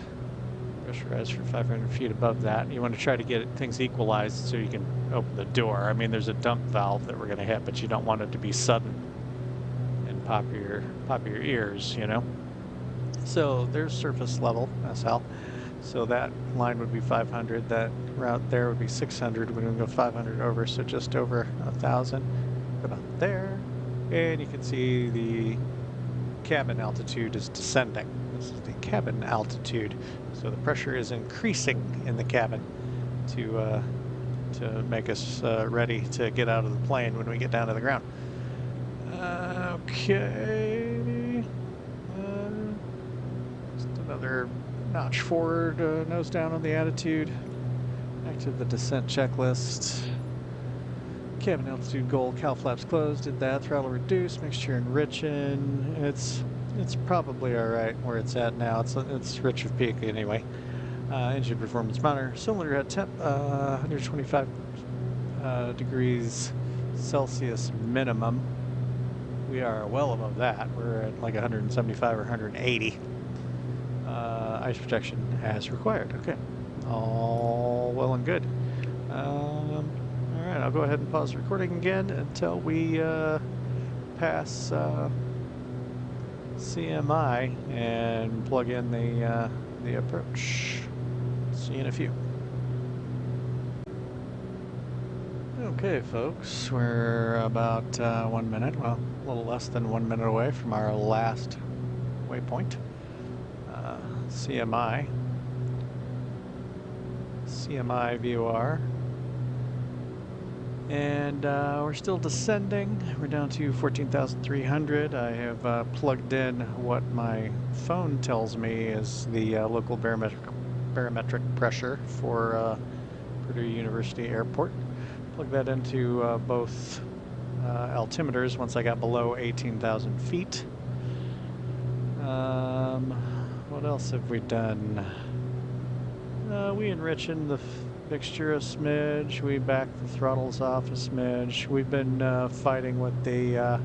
A: Pressurized for 500 feet above that. You want to try to get things equalized so you can open the door. I mean, there's a dump valve that we're going to hit, but you don't want it to be sudden and pop your ears, you know. So there's surface level, SL. So that line would be 500. That route there would be 600. We're going to go 500 over, so just over 1,000. About there, and you can see the cabin altitude is descending. This is the cabin altitude. So the pressure is increasing in the cabin to make us ready to get out of the plane when we get down to the ground. Okay. Just another notch forward, nose down on the attitude. Back to the descent checklist. Cabin altitude goal, cowl flaps closed, did that. Throttle reduced, mixture enriching. It's probably all right where it's at now. It's rich of peak anyway. Engine performance monitor, cylinder head temp, 125 degrees Celsius minimum. We are well above that. We're at like 175 or 180. Ice protection as required. Okay, all well and good. All right, I'll go ahead and pause the recording again until we pass CMI and plug in the approach. See you in a few. Okay, folks, we're about 1 minute, well, a little less than 1 minute away from our last waypoint. CMI VOR. And we're still descending. We're down to 14,300. I have plugged in what my phone tells me is the local barometric pressure for Purdue University Airport. Plug that into both altimeters once I got below 18,000 feet. What else have we done? We enriching the fixture a smidge. We backed the throttles off a smidge. We've been fighting with the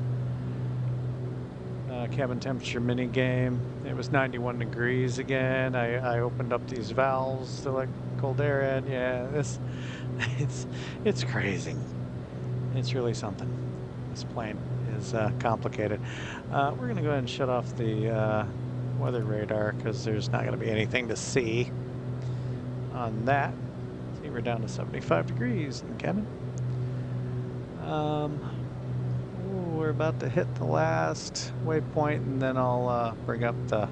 A: cabin temperature mini game. It was 91 degrees again. I opened up these valves to let cold air in. Yeah, it's crazy. It's really something. This plane is complicated. We're gonna go ahead and shut off the weather radar because there's not gonna be anything to see on that. See, we're down to 75 degrees in the cabin. We're about to hit the last waypoint, and then I'll bring up the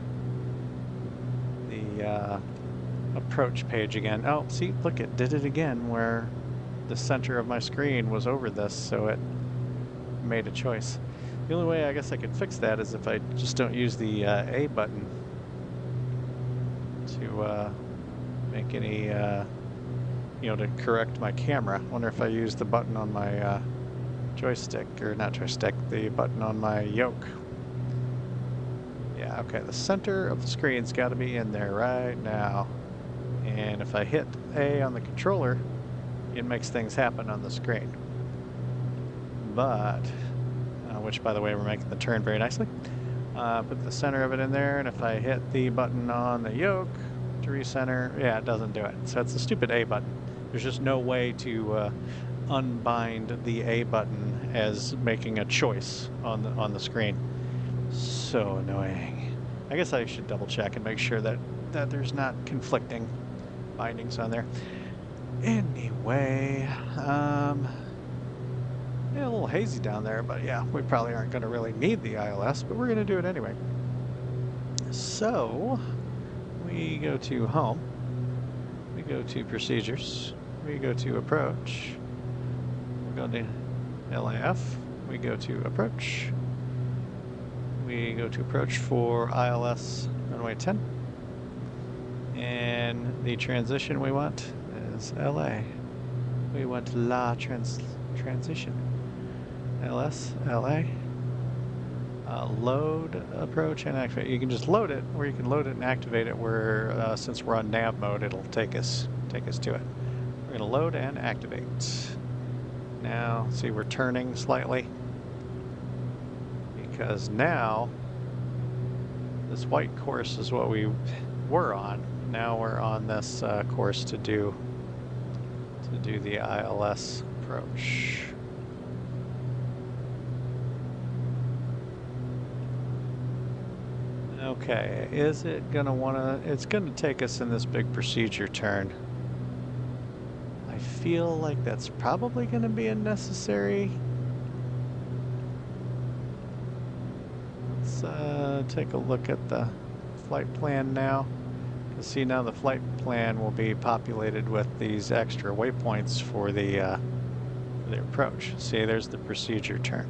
A: approach page again. Oh, see, look, it did it again where the center of my screen was over this, so it made a choice. The only way I guess I could fix that is if I just don't use the A button to make any, to correct my camera. I wonder if I use the button on my joystick, or not joystick, the button on my yoke. Yeah, okay, the center of the screen's got to be in there right now. And if I hit A on the controller, it makes things happen on the screen. But, which by the way, we're making the turn very nicely. Put the center of it in there, and if I hit the button on the yoke to recenter, yeah, it doesn't do it. So it's a stupid A button. There's just no way to unbind the A button as making a choice on the screen. So annoying. I guess I should double check and make sure that there's not conflicting bindings on there. Anyway, yeah, a little hazy down there, but yeah, we probably aren't going to really need the ILS, but we're going to do it anyway. So we go to home, we go to procedures, we go to approach, we go to KLAF, we go to approach, we go to approach for ILS runway 10, and the transition we want is LA. We want transition. LS, LA. Load, approach, and activate. You can just load it, or you can load it and activate it where, since we're on nav mode, it'll take us to it. We're gonna load and activate. Now, see, we're turning slightly because now this white course is what we were on. Now we're on this course to do the ILS approach. Okay, is it gonna wanna, it's gonna take us in this big procedure turn. I feel like that's probably gonna be unnecessary. Let's take a look at the flight plan now. You see now the flight plan will be populated with these extra waypoints for the approach. See, there's the procedure turn.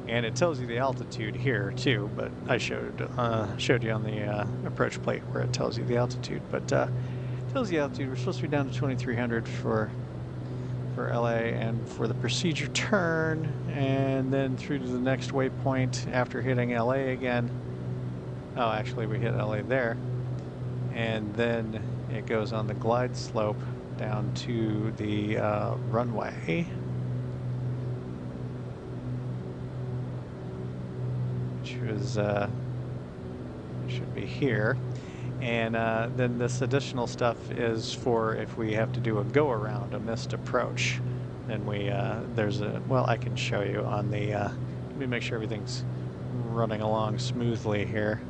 A: And it tells you the altitude here too, but I showed you on the approach plate where it tells you the altitude. But it tells the altitude. We're supposed to be down to 2,300 for LA, and for the procedure turn, and then through to the next waypoint after hitting LA again. Oh, actually we hit LA there, and then it goes on the glide slope down to the runway. Was should be here, and then this additional stuff is for if we have to do a go around, a missed approach. Then we there's a, well, I can show you on the let me make sure everything's running along smoothly here.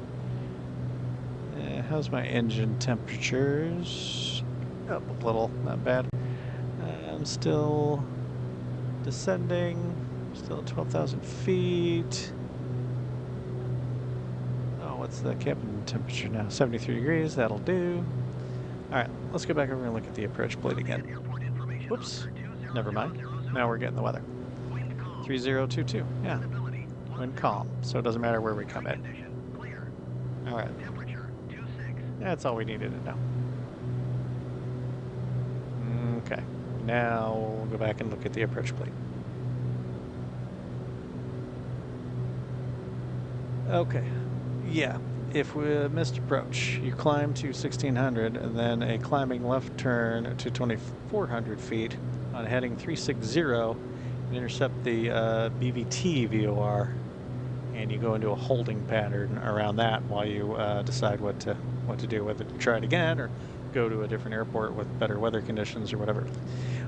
A: How's my engine temperatures? Up a little, not bad. I'm still descending, still at 12,000 feet. What's the cabin temperature now? 73 degrees, that'll do. All right, let's go back over and look at the approach plate again. Whoops, never mind. Now we're getting the weather. 3022, yeah. Wind calm, so it doesn't matter where we come in. All right. That's all we needed to know. Okay, now we'll go back and look at the approach plate. Okay. Yeah, if we missed approach, you climb to 1,600 and then a climbing left turn to 2,400 feet on heading 360 and intercept the BVT VOR, and you go into a holding pattern around that while you decide what to do, whether to try it again or go to a different airport with better weather conditions or whatever.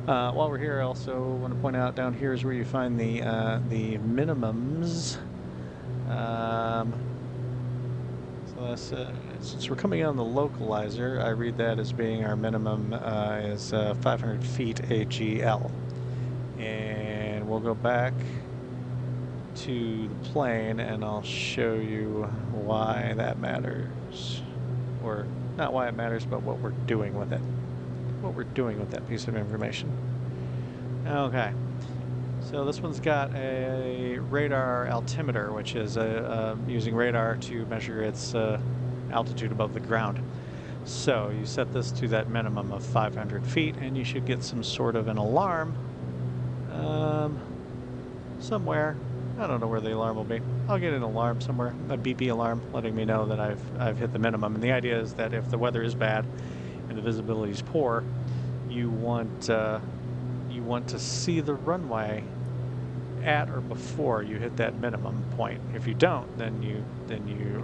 A: While we're here, I also want to point out down here is where you find the minimums. Since we're coming on the localizer, I read that as being our minimum is 500 feet AGL. And we'll go back to the plane and I'll show you why that matters. Or not why it matters, but what we're doing with it. What we're doing with that piece of information. Okay. So this one's got a radar altimeter, which is using radar to measure its altitude above the ground. So you set this to that minimum of 500 feet, and you should get some sort of an alarm somewhere. I don't know where the alarm will be. I'll get an alarm somewhere, a beepy alarm, letting me know that I've hit the minimum. And the idea is that if the weather is bad and the visibility is poor, you want to see the runway at or before you hit that minimum point. If you don't, then you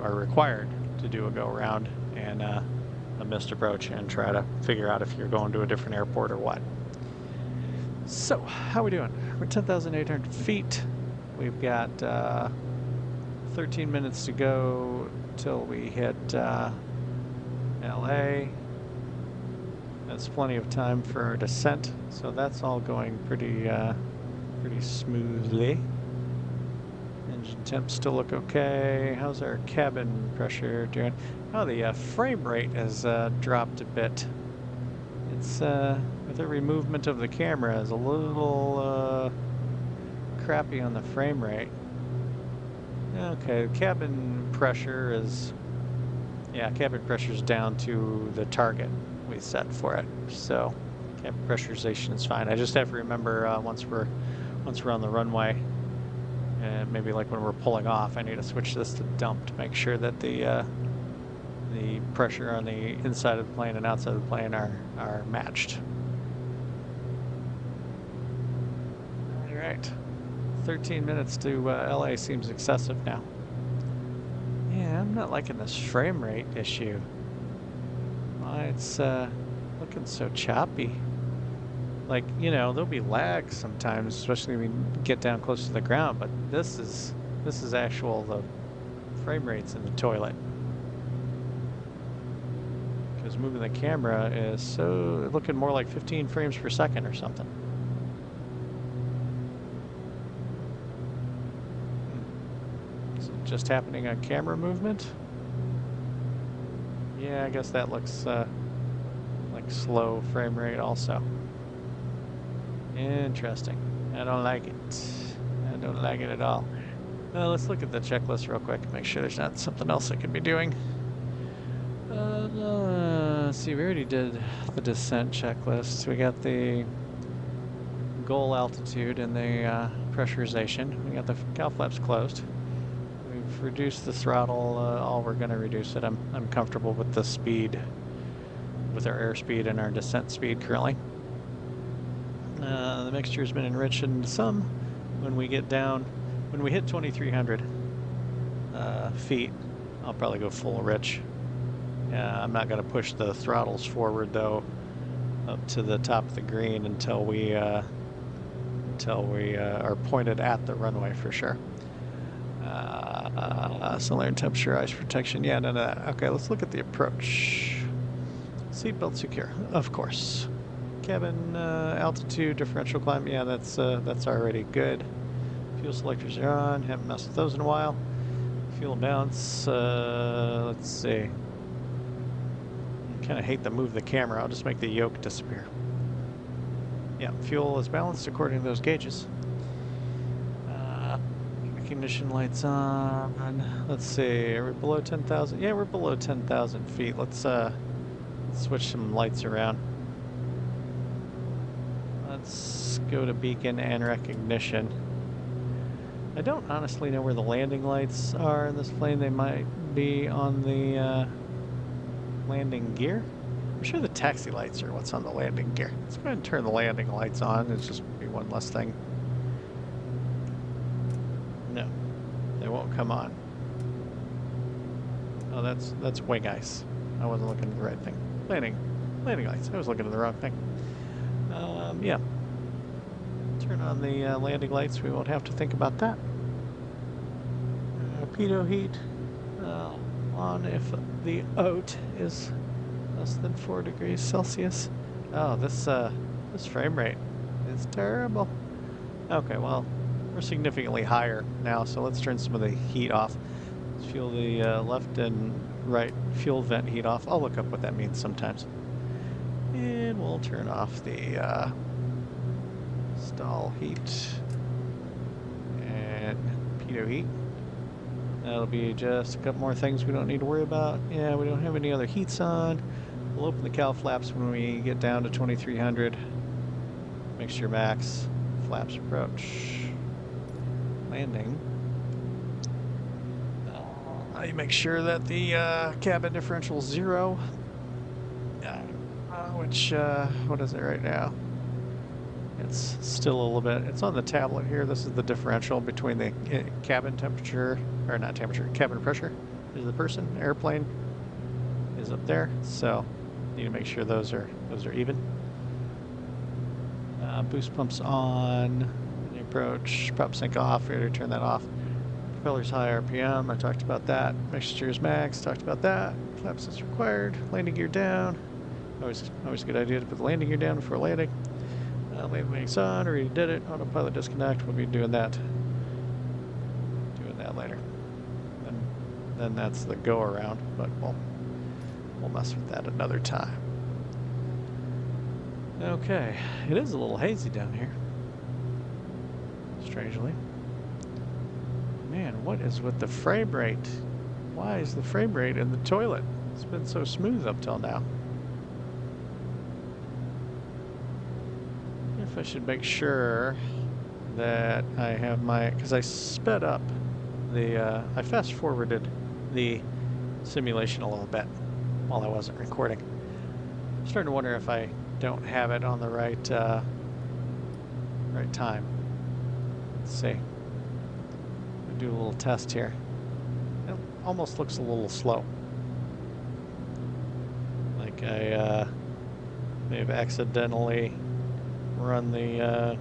A: are required to do a go around and a missed approach and try to figure out if you're going to a different airport or what. So how are we doing? We're 10,800 feet. We've got 13 minutes to go till we hit LA. That's plenty of time for our descent, so that's all going pretty smoothly. Engine temps still look okay. How's our cabin pressure doing? Oh, the frame rate has dropped a bit. It's with every movement of the camera is a little crappy on the frame rate. Okay, cabin pressure is, yeah, cabin pressure's down to the target we set for it. So cabin pressurization is fine. I just have to remember once we're on the runway, and maybe like when we're pulling off, I need to switch this to dump to make sure that the pressure on the inside of the plane and outside of the plane are matched. right. 13 minutes to LA seems excessive now. Yeah, I'm not liking this frame rate issue. Why it's looking so choppy. Like, you know, there'll be lag sometimes, especially when you get down close to the ground, but this is actual the frame rates in the toilet. Because moving the camera is so looking more like 15 frames per second or something. Is it just happening on camera movement? Yeah, I guess that looks like slow frame rate also. Interesting. I don't like it. I don't like it at all. Let's look at the checklist real quick. Make sure there's not something else I could be doing. Let's see, we already did the descent checklist. We got the goal altitude and the pressurization. We got the cowl flaps closed. We've reduced the throttle. All we're going to reduce it. I'm comfortable with the speed, with our airspeed and our descent speed currently. The mixture has been enriched into some. When we get down, when we hit 2,300 feet, I'll probably go full rich. I'm not going to push the throttles forward though up to the top of the green until we are pointed at the runway for sure. Cylinder temperature, ice protection, yeah, none of that. Okay, let's look at the approach. Seatbelt secure, of course. Cabin altitude, differential climb, yeah, that's already good. Fuel selectors are on, haven't messed with those in a while. Fuel balance, let's see. Kind of hate to move the camera, I'll just make the yoke disappear. Yeah, fuel is balanced according to those gauges. Recognition lights on. Let's see, are we below 10,000? Yeah, we're below 10,000 feet. Let's switch some lights around. Let's go to beacon and recognition. I don't honestly know where the landing lights are in this plane. They might be on the landing gear. I'm sure the taxi lights are what's on the landing gear. Let's go ahead and turn the landing lights on. It's just be one less thing. No, they won't come on. Oh, that's wing ice. I wasn't looking at the right thing. Landing lights. I was looking at the wrong thing. Yeah. Turn on the landing lights. We won't have to think about that. Pitot heat on if the OAT is less than 4 degrees Celsius. Oh, this frame rate is terrible. Okay, well, we're significantly higher now, so let's turn some of the heat off. Let's feel the left and right fuel vent heat off. I'll look up what that means sometimes. And we'll turn off the stall heat and pitot heat. That'll be just a couple more things we don't need to worry about. Yeah, we don't have any other heats on. We'll open the cowl flaps when we get down to 2,300. Mixture max. Flaps approach. Landing. You make sure that the cabin differential is 0. Which, what is it right now? It's still a little bit, it's on the tablet here. This is the differential between the cabin temperature, or not temperature, cabin pressure is the person, airplane is up there. So need to make sure those are even. Boost pumps on, the approach, prop sync off, we already turned that off. Propellers high RPM, I talked about that. Mixtures max, talked about that. Flaps is required, landing gear down. Always a good idea to put the landing gear down before landing. Landing wings on, already did it. Autopilot disconnect, we'll be doing that later. Then that's the go around, but we'll mess with that another time. Okay, it is a little hazy down here. Strangely. Man, what is with the frame rate? Why is the frame rate in the toilet? It's been so smooth up till now. I should make sure that I have my, because I sped up the, I fast forwarded the simulation a little bit while I wasn't recording. I'm starting to wonder if I don't have it on the right time. Let's see. I'll do a little test here. It almost looks a little slow. Like I may have accidentally run the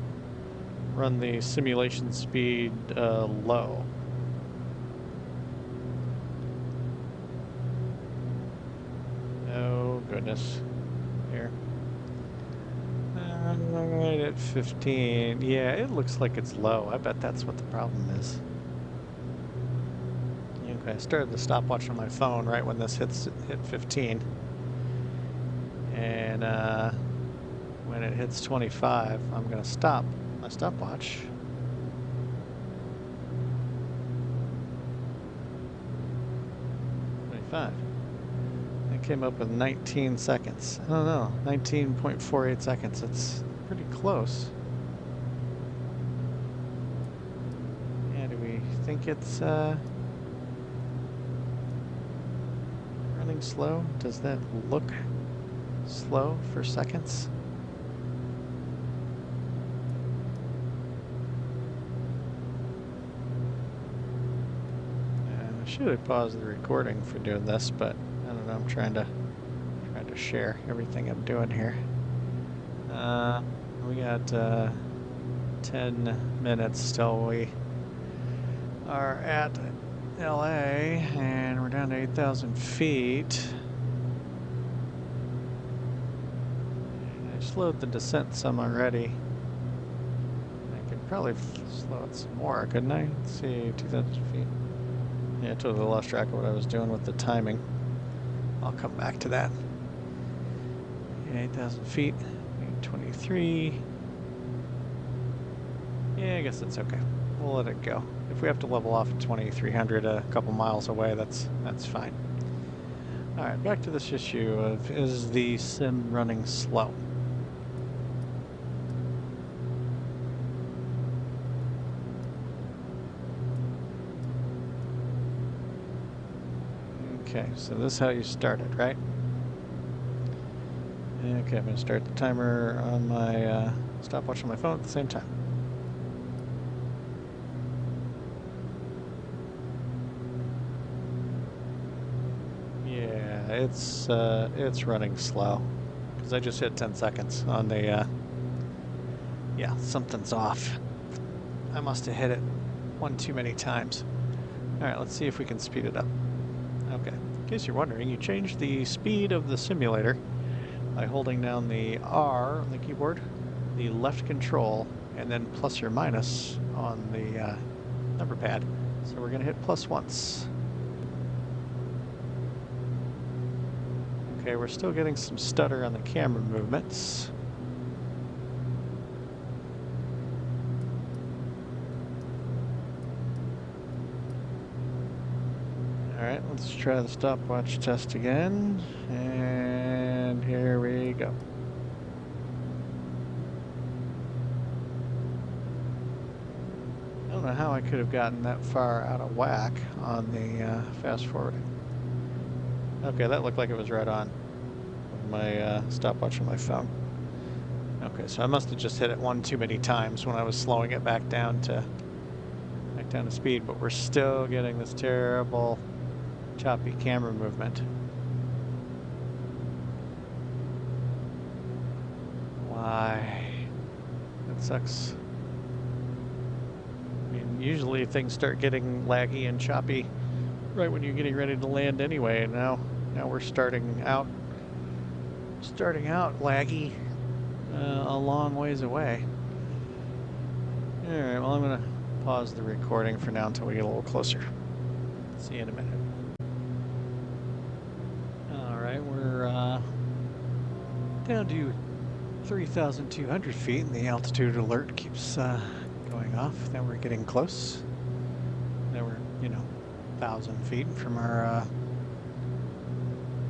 A: simulation speed low. Oh goodness. Here. Right at 15. Yeah, it looks like it's low. I bet that's what the problem is. Okay, I started the stopwatch on my phone right when this hit 15. And when it hits 25, I'm going to stop my stopwatch. I came up with 19 seconds. I don't know, 19.48 seconds. It's pretty close. Yeah, do we think it's running slow? Does that look slow for seconds? I should have paused the recording for doing this, but I don't know. I'm trying to share everything I'm doing here. We got 10 minutes till we are at LA, and we're down to 8,000 feet. I slowed the descent some already. I could probably slow it some more, couldn't I? Let's see, 2,000 feet. Yeah, I totally lost track of what I was doing with the timing. I'll come back to that. 8,000 feet, 23. Yeah, I guess that's okay. We'll let it go. If we have to level off at 2,300 a couple miles away, that's fine. All right, back to this issue of, is the sim running slow? Okay, so this is how you started, right? Okay, I'm going to start the timer on my stopwatch on my phone at the same time. Yeah, it's running slow because I just hit 10 seconds on the. Yeah, something's off. I must have hit it one too many times. All right, let's see if we can speed it up. Okay, in case you're wondering, you change the speed of the simulator by holding down the R on the keyboard, the left control, and then plus or minus on the number pad. So we're going to hit plus once. Okay, we're still getting some stutter on the camera movements. Alright, let's try the stopwatch test again, and here we go. I don't know how I could have gotten that far out of whack on the fast forwarding. Okay, that looked like it was right on my stopwatch on my phone. Okay, so I must have just hit it one too many times when I was slowing it back down to speed, but we're still getting this terrible choppy camera movement. Why? That sucks. I mean, usually things start getting laggy and choppy right when you're getting ready to land anyway, and now we're starting out laggy a long ways away. Alright, well, I'm gonna pause the recording for now until we get a little closer. See you in a minute. Alright, we're down to 3,200 feet, and the altitude alert keeps going off. Then we're getting close. Then we're, 1,000 feet from our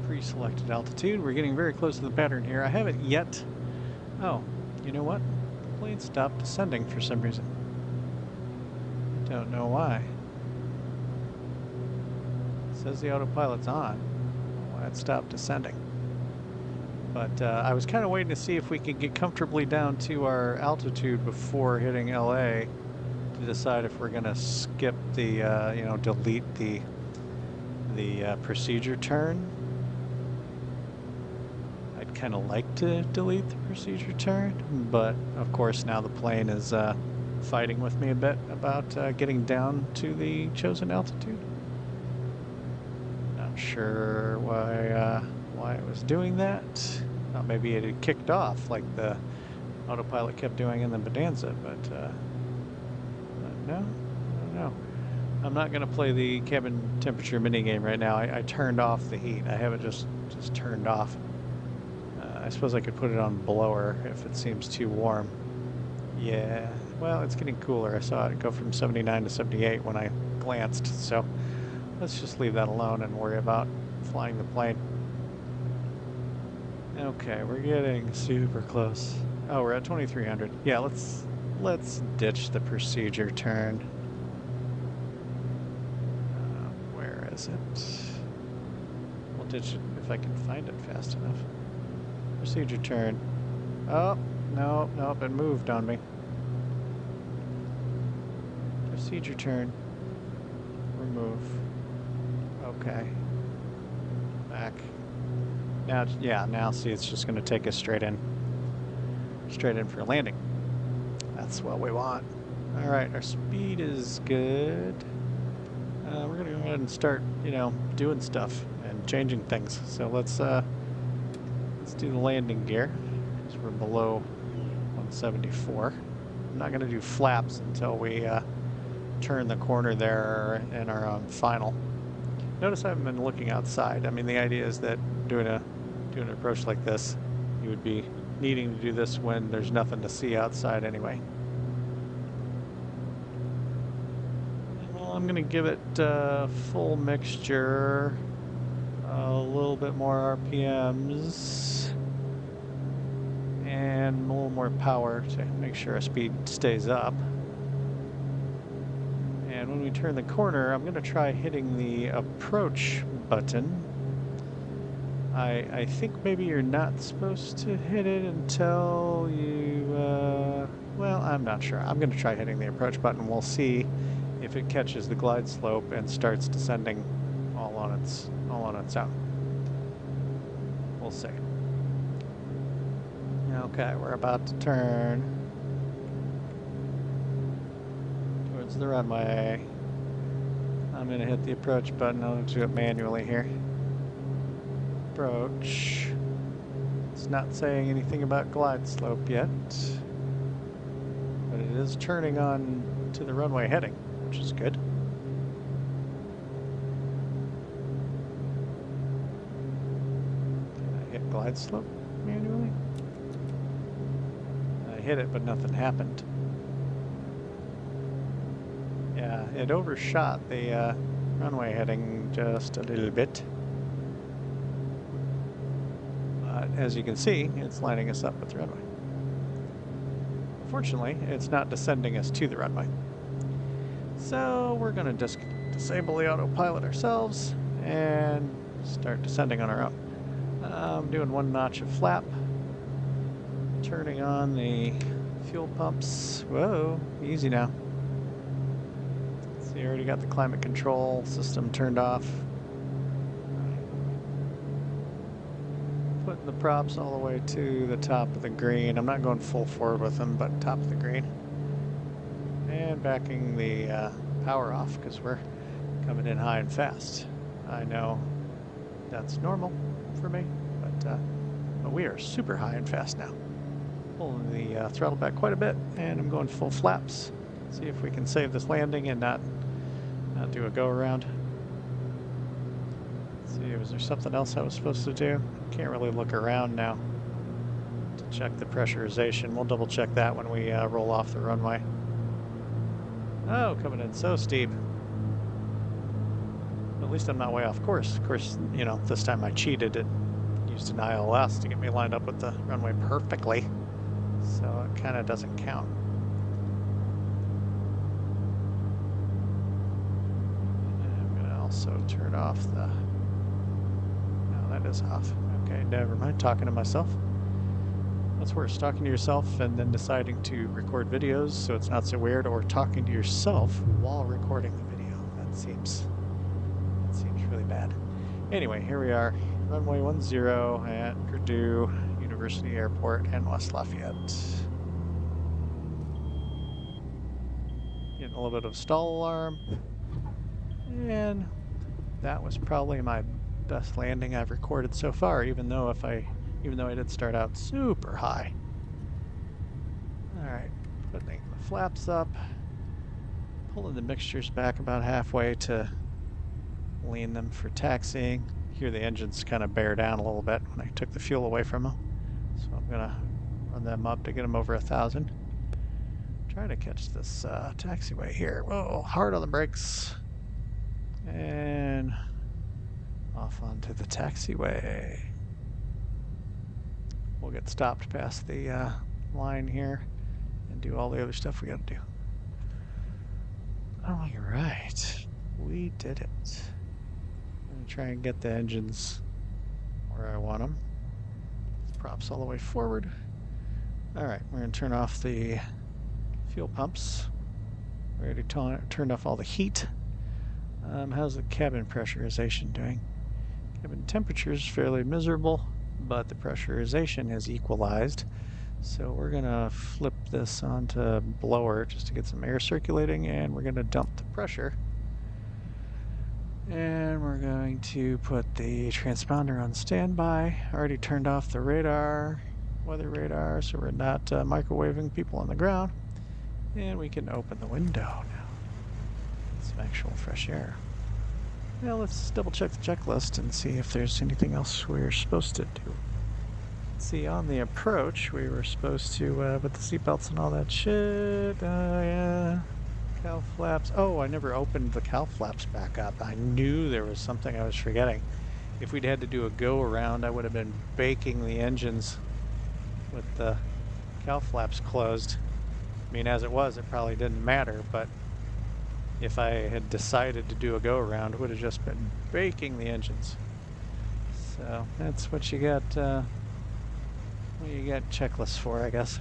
A: pre-selected altitude. We're getting very close to the pattern here. I haven't yet. Oh, you know what? The plane stopped descending for some reason. Don't know why. It says the autopilot's on. Why it stopped descending. But I was kind of waiting to see if we could get comfortably down to our altitude before hitting LA. to decide if we're going to skip the, delete the procedure turn. I'd kind of like to delete the procedure turn, but of course now the plane is fighting with me a bit about getting down to the chosen altitude. Not sure why it was doing that. Thought maybe it had kicked off like the autopilot kept doing in the Bonanza, but no, I don't know. I'm not going to play the cabin temperature minigame right now. I turned off the heat. I have it just turned off. I suppose I could put it on blower if it seems too warm. Yeah, well, it's getting cooler. I saw it go from 79 to 78 when I glanced, so let's just leave that alone and worry about flying the plane. Okay, we're getting super close. Oh, we're at 2300. Yeah, let's ditch the procedure turn. Where is it? We'll ditch it if I can find it fast enough. Procedure turn. Oh, no, it moved on me. Procedure turn. Remove. Okay. Back. Now, yeah, now see, it's just going to take us straight in for landing. That's what we want. All right, our speed is good. We're going to go ahead and start, doing stuff and changing things. So let's do the landing gear, because we're below 174. I'm not going to do flaps until we turn the corner there in our final. Notice I haven't been looking outside. I mean, the idea is that doing an approach like this, you would be needing to do this when there's nothing to see outside anyway. Well, I'm going to give it full mixture, a little bit more RPMs, and a little more power to make sure our speed stays up. And when we turn the corner, I'm going to try hitting the approach button. I think maybe you're not supposed to hit it until you, well, I'm not sure. I'm going to try hitting the approach button. We'll see if it catches the glide slope and starts descending all on its own. We'll see. Okay, we're about to turn towards the runway. I'm going to hit the approach button. I'll do it manually here. Approach. It's not saying anything about glide slope yet, but it is turning on to the runway heading, which is good. Can I hit glide slope manually? I hit it, but nothing happened. Yeah, it overshot the runway heading just a little bit. As you can see, it's lining us up with the runway. Fortunately, it's not descending us to the runway. So we're going to just disable the autopilot ourselves and start descending on our own. I'm doing one notch of flap, turning on the fuel pumps. Whoa, easy now. So you already got the climate control system turned off. Putting the props all the way to the top of the green. I'm not going full forward with them, but top of the green. And backing the power off because we're coming in high and fast. I know that's normal for me, but we are super high and fast now. Pulling the throttle back quite a bit, and I'm going full flaps. See if we can save this landing and not do a go around. See, was there something else I was supposed to do? Can't really look around now to check the pressurization. We'll double check that when we roll off the runway. Oh, coming in so steep. At least I'm not way off course. Of course, this time I cheated and used an ILS to get me lined up with the runway perfectly. So it kind of doesn't count. I'm going to also turn off the... No, that is off. Okay, never mind. Talking to myself. What's worse, talking to yourself and then deciding to record videos so it's not so weird, or talking to yourself while recording the video? That seems really bad. Anyway, here we are, runway 10 at Purdue University Airport in West Lafayette. Getting a little bit of stall alarm, and that was probably my best landing I've recorded so far, even though I did start out super high. All right, putting the flaps up, pulling the mixtures back about halfway to lean them for taxiing. Hear the engines kind of bear down a little bit when I took the fuel away from them, so I'm gonna run them up to get them over 1,000. Try to catch this taxiway here. Whoa, hard on the brakes, and off onto the taxiway. We'll get stopped past the line here and do all the other stuff we got to do. All right, we did it. I'm gonna try and get the engines where I want them. Props all the way forward. All right, we're gonna turn off the fuel pumps. We already turned off all the heat. How's the cabin pressurization doing? Cabin temperature is fairly miserable, but the pressurization has equalized. So we're gonna flip this onto blower just to get some air circulating, and we're gonna dump the pressure. And we're going to put the transponder on standby. Already turned off the radar, weather radar, so we're not microwaving people on the ground. And we can open the window now. Some actual fresh air. Now let's double check the checklist and see if there's anything else we're supposed to do. See, on the approach, we were supposed to put the seatbelts and all that shit. Yeah. Cowl flaps. Oh, I never opened the cowl flaps back up. I knew there was something I was forgetting. If we'd had to do a go around, I would have been baking the engines with the cowl flaps closed. I mean, as it was, it probably didn't matter, but if I had decided to do a go around, it would have just been baking the engines. So that's what you got. What you got checklists for, I guess.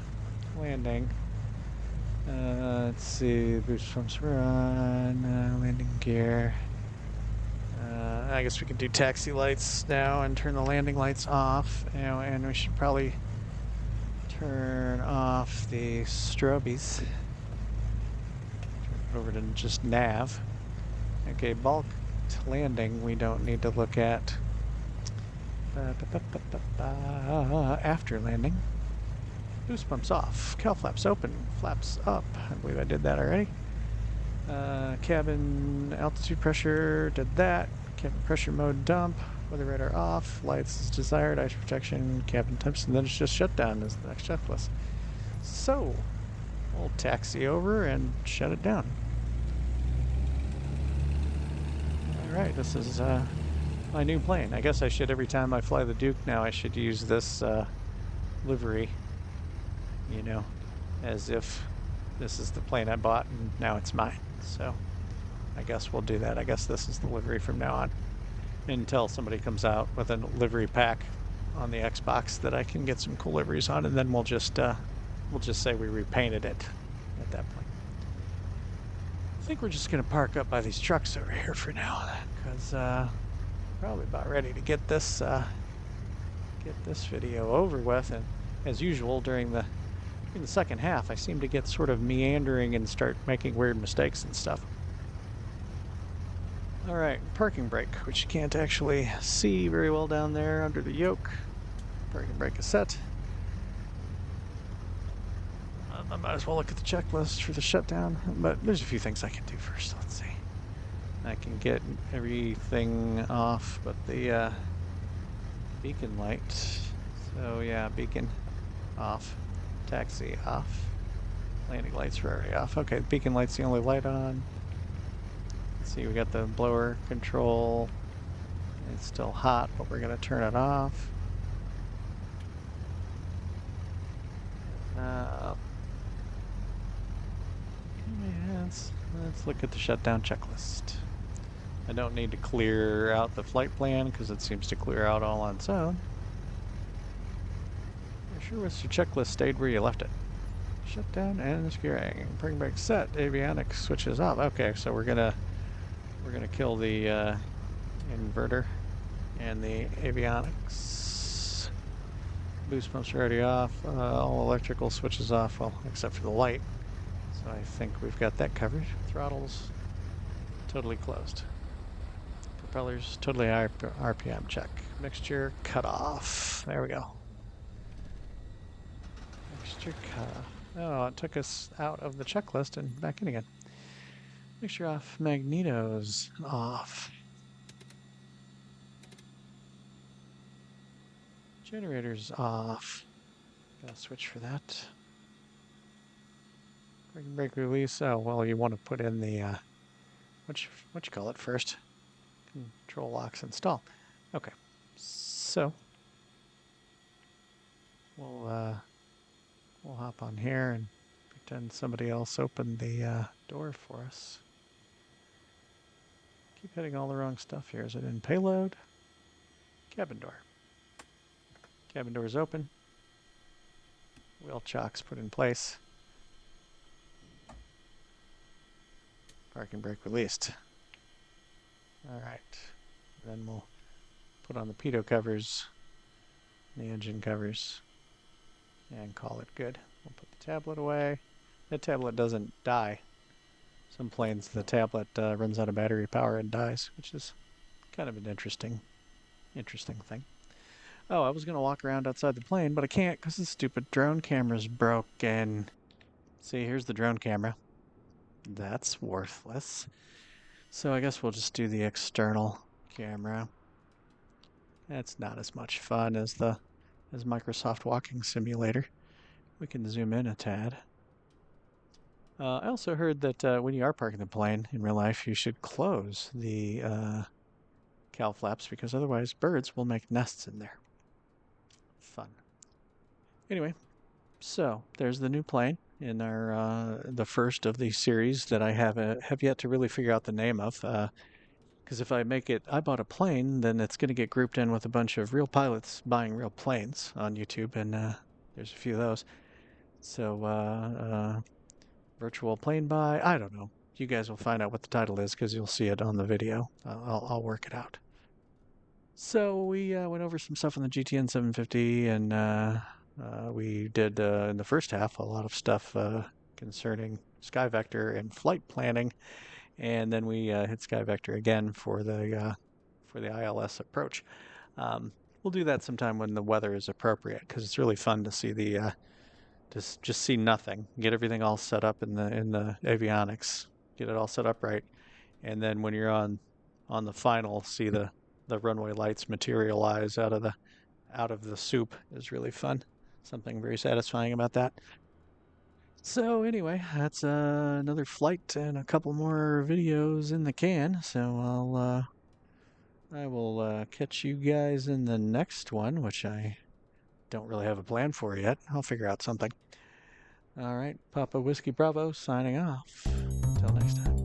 A: Landing. Let's see. Boost pumps were on. Landing gear. I guess we can do taxi lights now and turn the landing lights off. And we should probably turn off the strobies. Turn it over to just nav. Okay, bulk landing we don't need to look at. After landing. Boost pumps off. Cowl flaps open. Flaps up. I believe I did that already. Cabin altitude pressure. Did that. Cabin pressure mode dump. Weather radar off. Lights as desired. Ice protection. Cabin temps. And then it's just shutdown is the next checklist. So, we'll taxi over and shut it down. Alright, this is my new plane. I guess I should, every time I fly the Duke now, I should use this livery, you know, as if this is the plane I bought and now it's mine. So I guess we'll do that. I guess this is the livery from now on until somebody comes out with a livery pack on the Xbox that I can get some cool liveries on, and then we'll just say we repainted it at that point. I think we're just gonna park up by these trucks over here for now, because probably about ready to get this video over with. And as usual, during the second half, I seem to get sort of meandering and start making weird mistakes and stuff. All right, parking brake, which you can't actually see very well down there under the yoke. Parking brake is set. I might as well look at the checklist for the shutdown, but there's a few things I can do first. Let's see. I can get everything off but the beacon light. So yeah, beacon off, taxi off, landing lights are already off. Okay, the beacon light's the only light on. Let's see, we got the blower control. It's still hot, but we're gonna turn it off. Let's look at the shutdown checklist. I don't need to clear out the flight plan because it seems to clear out all on its own. There Sure wish your checklist stayed where you left it. Shutdown and securing. Bring back set. Avionics switches off. Okay, so we're gonna kill the inverter and the avionics. Boost pumps are already off. All electrical switches off, well, except for the light. So I think we've got that covered. Throttles totally closed. Propellers totally RPM check. Mixture cut off. There we go. Mixture cut off. Oh, it took us out of the checklist and back in again. Mixture off. Magnetos off. Generators off. Gotta switch for that. Brake release. Oh, well, you want to put in the what you call it first. Control locks install. Okay, so we'll hop on here and pretend somebody else opened the door for us. Keep hitting all the wrong stuff here. Is it in payload? Cabin door. Cabin door is open. Wheel chocks put in place. Parking brake released. All right. Then we'll put on the pitot covers, the engine covers, and call it good. We'll put the tablet away. That tablet doesn't die. Some planes, the tablet runs out of battery power and dies, which is kind of an interesting thing. Oh, I was going to walk around outside the plane, but I can't because the stupid drone camera's broken. See, here's the drone camera. That's worthless. So I guess we'll just do the external camera. That's not as much fun as Microsoft Walking Simulator. We can zoom in a tad. I also heard that when you are parking the plane in real life, you should close the cowl flaps because otherwise birds will make nests in there. Fun. Anyway, so there's the new plane in our the first of the series that I have yet to really figure out the name of. Because if I make it, I bought a plane, then it's going to get grouped in with a bunch of real pilots buying real planes on YouTube, and there's a few of those. So virtual plane buy, I don't know. You guys will find out what the title is because you'll see it on the video. I'll work it out. So we went over some stuff on the GTN 750, and we did in the first half a lot of stuff concerning SkyVector and flight planning, and then we hit SkyVector again for the ILS approach. We'll do that sometime when the weather is appropriate because it's really fun to see the just see nothing, get everything all set up in the avionics, get it all set up right, and then when you're on the final, see the runway lights materialize out of the soup is really fun. Something very satisfying about that. So anyway, that's another flight and a couple more videos in the can. So I will catch you guys in the next one, which I don't really have a plan for yet. I'll figure out something. All right, Papa Whiskey Bravo signing off. Until next time.